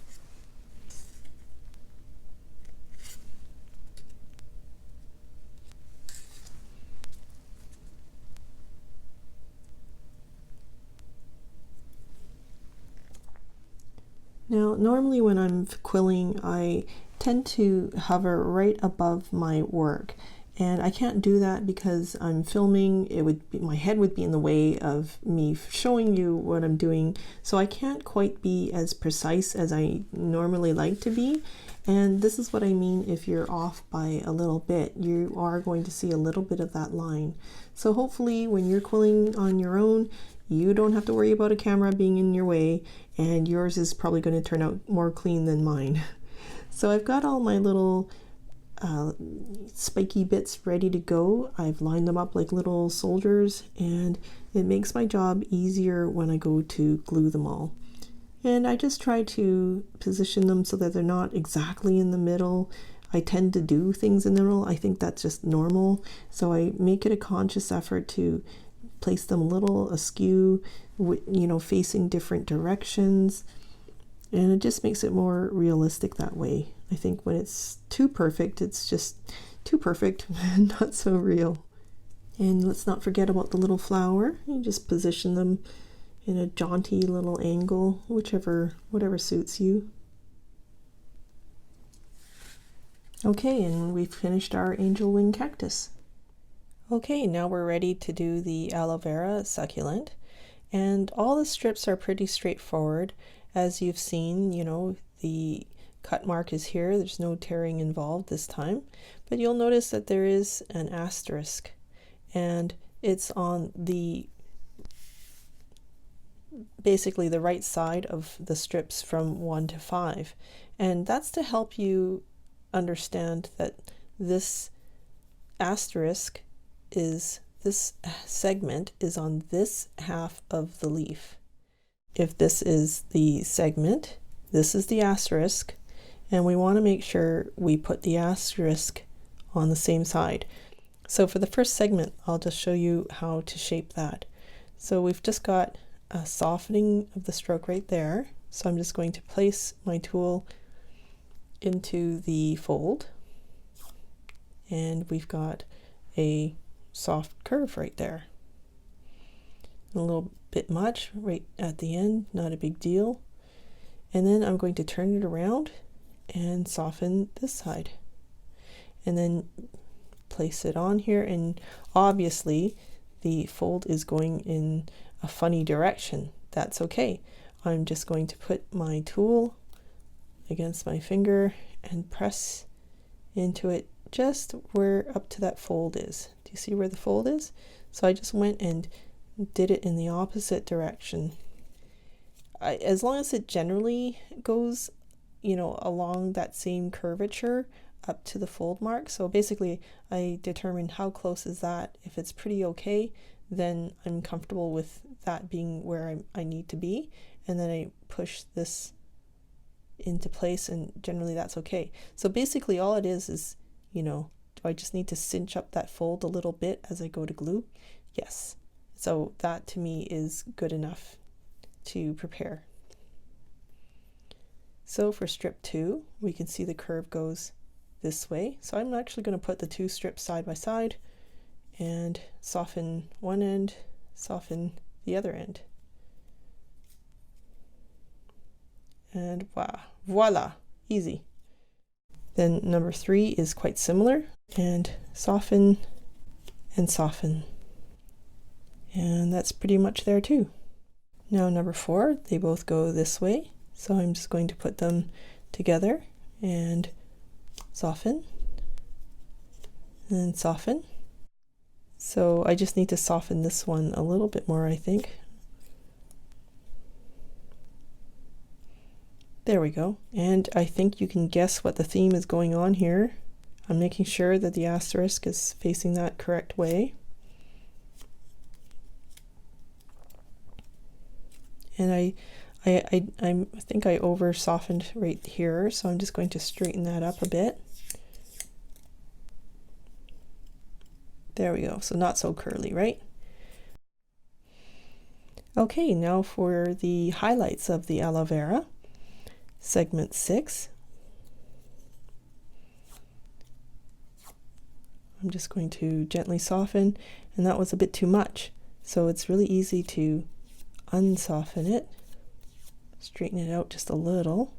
Now, normally when I'm quilling, I tend to hover right above my work, and I can't do that because I'm filming. It would be, my head would be in the way of me showing you what I'm doing, so I can't quite be as precise as I normally like to be. And this is what I mean, if you're off by a little bit, you are going to see a little bit of that line. So hopefully when you're quilling on your own, you don't have to worry about a camera being in your way, and yours is probably going to turn out more clean than mine. So I've got all my little spiky bits ready to go. I've lined them up like little soldiers, and it makes my job easier when I go to glue them all. And I just try to position them so that they're not exactly in the middle. I tend to do things in the middle. I think that's just normal. So I make it a conscious effort to place them a little askew, you know, facing different directions. And it just makes it more realistic that way. I think when it's too perfect, it's just too perfect and not so real. And let's not forget about the little flower. You just position them in a jaunty little angle, whatever suits you. Okay, and we've finished our angel wing cactus. Okay, now we're ready to do the aloe vera succulent, and all the strips are pretty straightforward. As you've seen, you know, the cut mark is here. There's no tearing involved this time, but you'll notice that there is an asterisk, and it's on the basically the right side of the strips from 1 to 5, and that's to help you understand that this asterisk is, this segment is on this half of the leaf. If this is the segment, this is the asterisk, and we want to make sure we put the asterisk on the same side. So for the first segment, I'll just show you how to shape that. So we've just got a softening of the stroke right there. So I'm just going to place my tool into the fold, and we've got a soft curve right there. A little bit much right at the end, not a big deal. And then I'm going to turn it around and soften this side, and then place it on here. And obviously the fold is going in a funny direction. That's okay. I'm just going to put my tool against my finger and press into it just where up to that fold is. Do you see where the fold is? So I just went and did it in the opposite direction. As long as it generally goes, you know, along that same curvature up to the fold mark. So basically I determine how close is that. If it's pretty okay, then I'm comfortable with that being where I need to be, and then I push this into place, and generally that's okay. So basically all it is, you know, do I just need to cinch up that fold a little bit as I go to glue? Yes. So that to me is good enough to prepare. So for strip 2, we can see the curve goes this way. So I'm actually going to put the two strips side by side and soften one end, soften the other end. And voila, easy. Then number 3 is quite similar, and soften and soften. And that's pretty much there too. Now number 4, they both go this way. So I'm just going to put them together and soften and soften. So I just need to soften this one a little bit more, I think. There we go. And I think you can guess what the theme is going on here. I'm making sure that the asterisk is facing that correct way. And I think I over softened right here, so I'm just going to straighten that up a bit. There we go. So not so curly, right? Okay, now for the highlights of the aloe vera. Segment 6. I'm just going to gently soften, and that was a bit too much. So it's really easy to unsoften it, straighten it out just a little,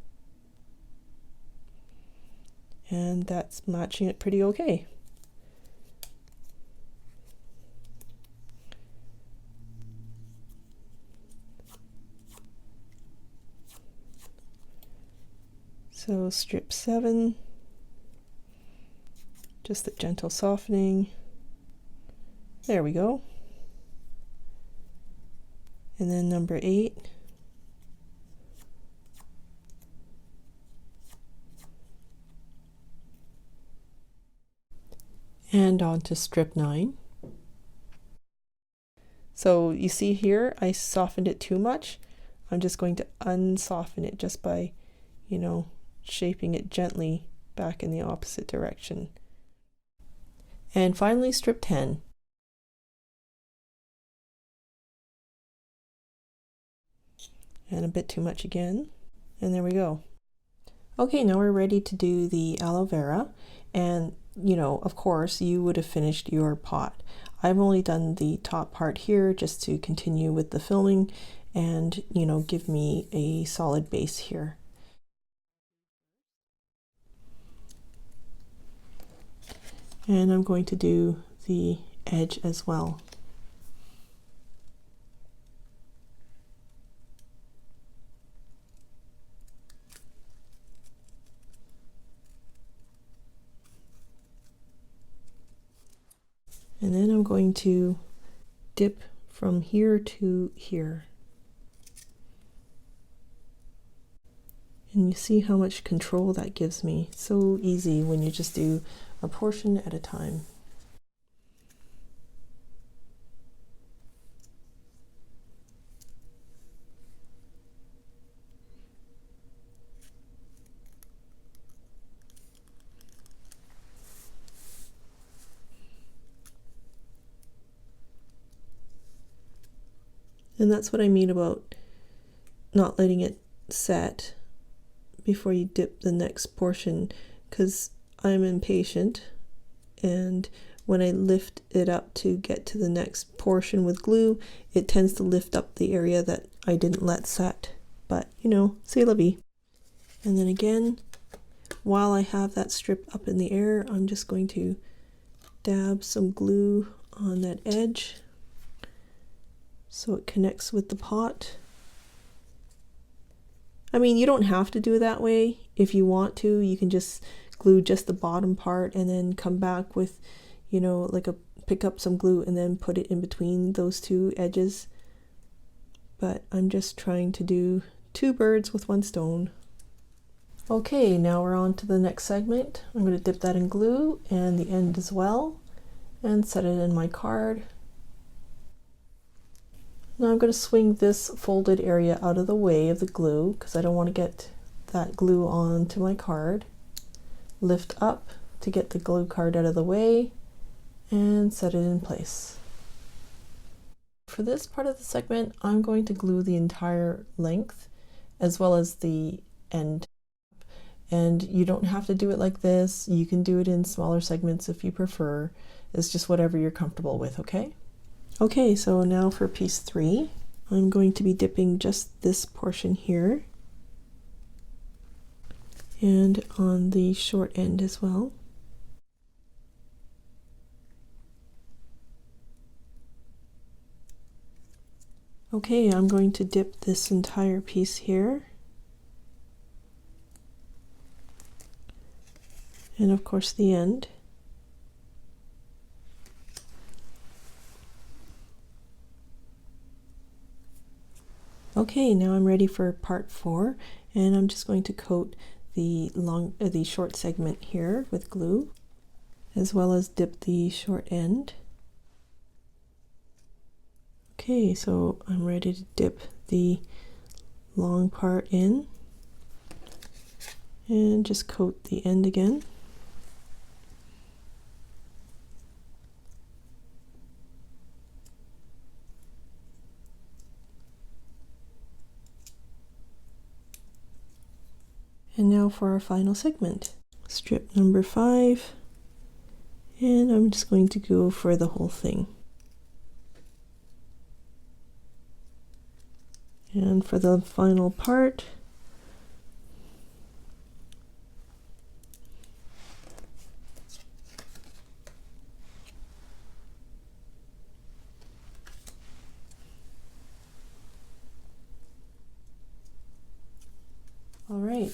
and that's matching it pretty okay. So strip 7, just the gentle softening. There we go. And then number 8. And on to strip 9. So you see here, I softened it too much. I'm just going to unsoften it just by, shaping it gently back in the opposite direction. And finally, strip 10. And a bit too much again. And there we go. Okay, now we're ready to do the aloe vera. And, of course, you would have finished your pot. I've only done the top part here just to continue with the filming and, give me a solid base here. And I'm going to do the edge as well. And then I'm going to dip from here to here. And you see how much control that gives me. So easy when you just do a portion at a time. And that's what I mean about not letting it set before you dip the next portion, because I'm impatient, and when I lift it up to get to the next portion with glue, it tends to lift up the area that I didn't let set. But, c'est la vie. And then again, while I have that strip up in the air, I'm just going to dab some glue on that edge so it connects with the pot. I mean, you don't have to do it that way. If you want to, you can just glue just the bottom part and then come back with, pick up some glue and then put it in between those two edges. But I'm just trying to do 2 birds with 1 stone. Okay, now we're on to the next segment. I'm going to dip that in glue and the end as well and set it in my card. Now I'm going to swing this folded area out of the way of the glue because I don't want to get that glue onto my card. Lift up to get the glue card out of the way and set it in place. For this part of the segment, I'm going to glue the entire length as well as the end. And you don't have to do it like this. You can do it in smaller segments if you prefer. It's just whatever you're comfortable with, okay? Okay, so now for piece 3, I'm going to be dipping just this portion here and on the short end as well. Okay, I'm going to dip this entire piece here. And of course the end. Okay, now I'm ready for part 4, and I'm just going to coat the short segment here with glue, as well as dip the short end. Okay, so I'm ready to dip the long part in, and just coat the end again. And now for our final segment, strip number 5, and I'm just going to go for the whole thing. And for the final part, all right,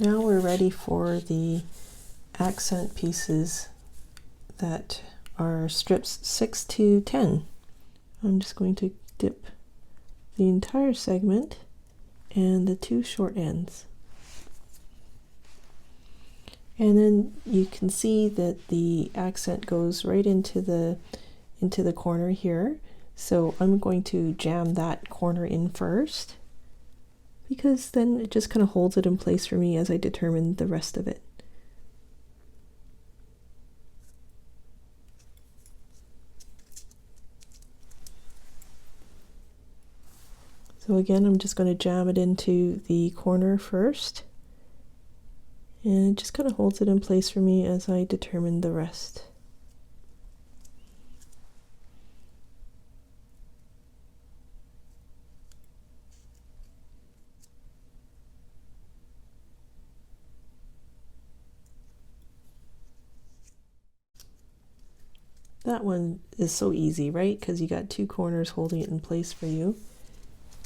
Now we're ready for the accent pieces that are strips 6 to 10. I'm just going to dip the entire segment and the 2 short ends. And then you can see that the accent goes right into the corner here. So I'm going to jam that corner in first, because then it just kind of holds it in place for me as I determine the rest of it. So again, I'm just going to jam it into the corner first, and it just kind of holds it in place for me as I determine the rest. That one is so easy, right? Because you got 2 corners holding it in place for you.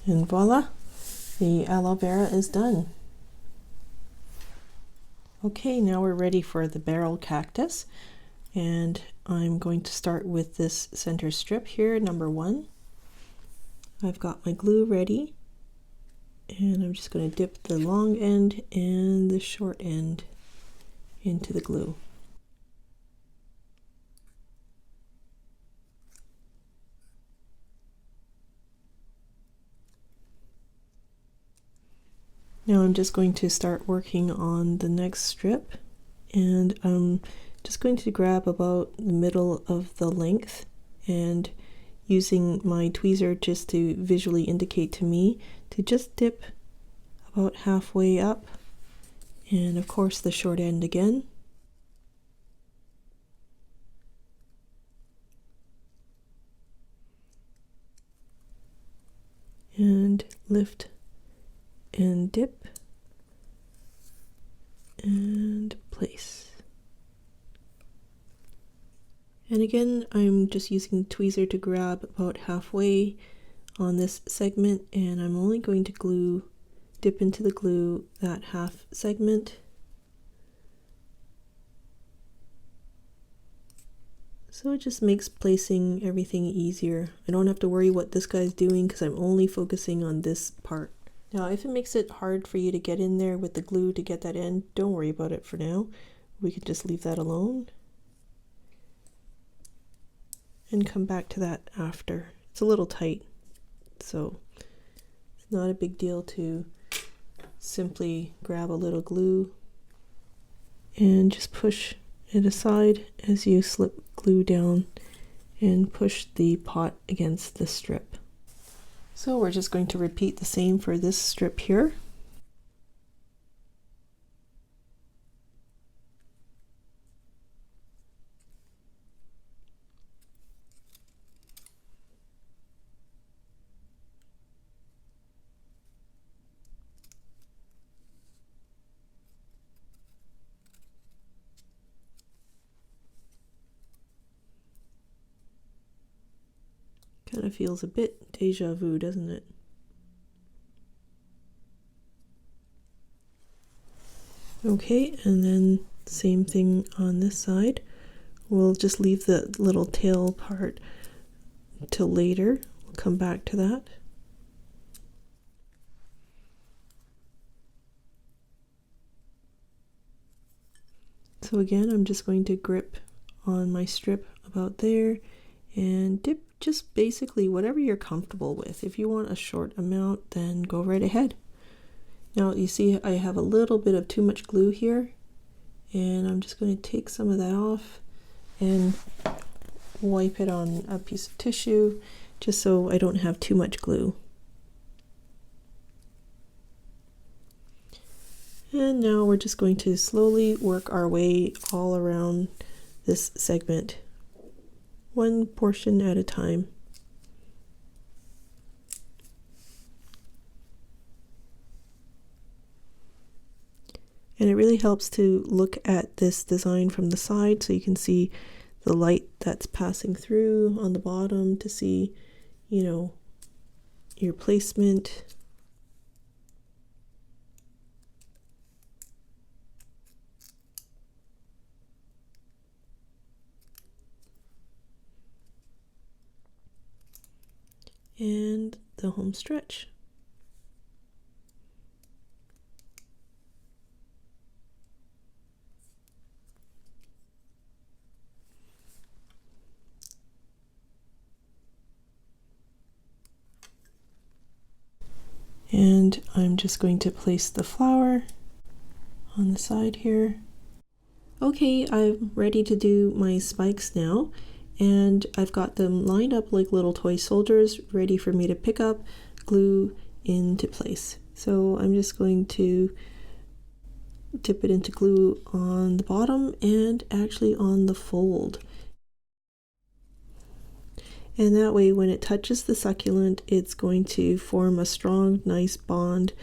And voila, the aloe vera is done. Okay, now we're ready for the barrel cactus. And I'm going to start with this center strip here, number 1. I've got my glue ready. And I'm just going to dip the long end and the short end into the glue. Now I'm just going to start working on the next strip, and I'm just going to grab about the middle of the length and using my tweezer just to visually indicate to me to just dip about halfway up, and of course the short end again. And lift and dip and place. And again, I'm just using the tweezer to grab about halfway on this segment, and I'm only going to dip into the glue that half segment. So it just makes placing everything easier. I don't have to worry what this guy's doing because I'm only focusing on this part. Now, if it makes it hard for you to get in there with the glue to get that in, don't worry about it for now. We can just leave that alone and come back to that after. It's a little tight, so it's not a big deal to simply grab a little glue and just push it aside as you slip glue down and push the pot against the strip. So we're just going to repeat the same for this strip here. Kind of feels a bit deja vu, doesn't it? Okay, and then same thing on this side. We'll just leave the little tail part till later. We'll come back to that. So again, I'm just going to grip on my strip about there and dip just basically whatever you're comfortable with. If you want a short amount, then go right ahead. Now you see I have a little bit of too much glue here, and I'm just going to take some of that off and wipe it on a piece of tissue just so I don't have too much glue. And now we're just going to slowly work our way all around this segment, one portion at a time. And it really helps to look at this design from the side so you can see the light that's passing through on the bottom to see, you know, your placement. and the home stretch. And I'm just going to place the flower on the side here. Okay, I'm ready to do my spikes now, and I've got them lined up like little toy soldiers, ready for me to pick up, glue into place. So I'm just going to dip it into glue on the bottom and actually on the fold. And that way when it touches the succulent, it's going to form a strong, nice bond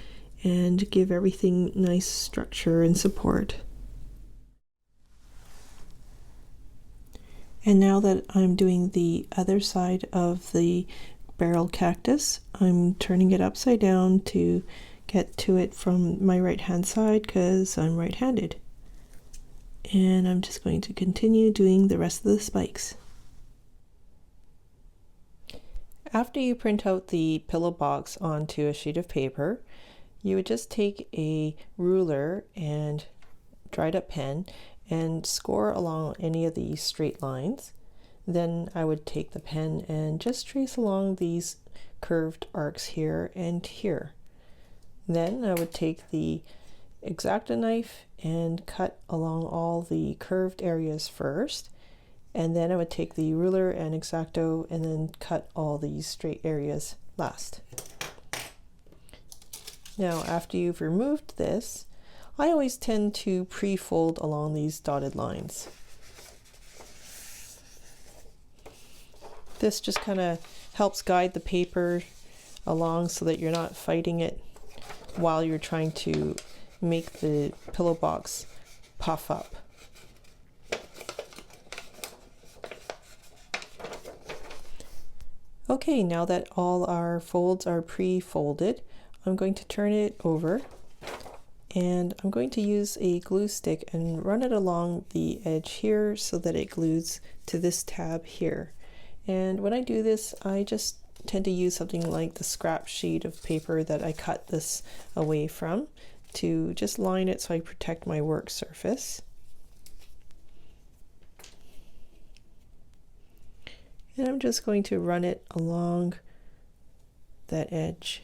and give everything nice structure and support. And now that I'm doing the other side of the barrel cactus, I'm turning it upside down to get to it from my right hand side because I'm right-handed. And I'm just going to continue doing the rest of the spikes. After you print out the pillow box onto a sheet of paper, you would just take a ruler and dried up pen and score along any of these straight lines. Then I would take the pen and just trace along these curved arcs here and here. Then I would take the X-Acto knife and cut along all the curved areas first. And then I would take the ruler and X-Acto and then cut all these straight areas last. Now, after you've removed this, I always tend to pre-fold along these dotted lines. This just kind of helps guide the paper along so that you're not fighting it while you're trying to make the pillow box puff up. Okay, now that all our folds are pre-folded, I'm going to turn it over and I'm going to use a glue stick and run it along the edge here so that it glues to this tab here. And when I do this, I just tend to use something like the scrap sheet of paper that I cut this away from to just line it so I protect my work surface. And I'm just going to run it along that edge.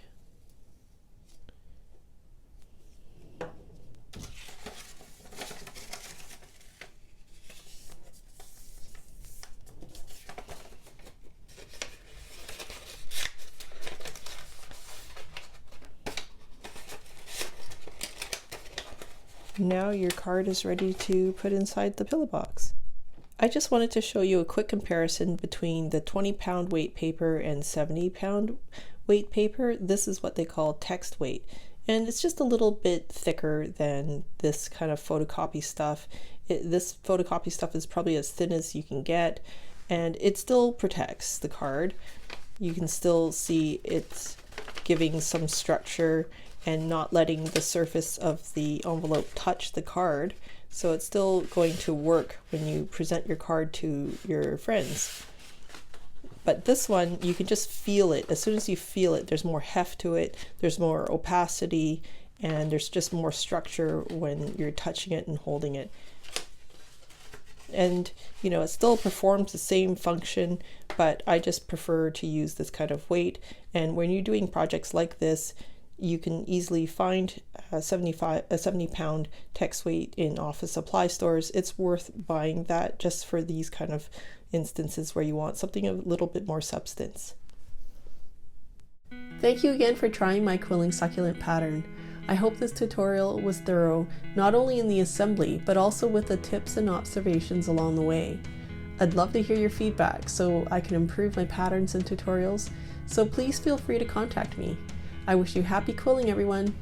Now your card is ready to put inside the pillow box. I just wanted to show you a quick comparison between the 20-pound weight paper and 70-pound weight paper. This is what they call text weight, and it's just a little bit thicker than this kind of photocopy stuff. This photocopy stuff is probably as thin as you can get, and it still protects the card. You can still see it's giving some structure and not letting the surface of the envelope touch the card. So it's still going to work when you present your card to your friends. But this one, you can just feel it. As soon as you feel it, there's more heft to it, there's more opacity, and there's just more structure when you're touching it and holding it. And you know, it still performs the same function, but I just prefer to use this kind of weight. And when you're doing projects like this, you can easily find a 70-pound text weight in office supply stores. It's worth buying that just for these kind of instances where you want something a little bit more substance. Thank you again for trying my Quilling Succulent pattern. I hope this tutorial was thorough, not only in the assembly, but also with the tips and observations along the way. I'd love to hear your feedback so I can improve my patterns and tutorials, so please feel free to contact me. I wish you happy quilling, everyone!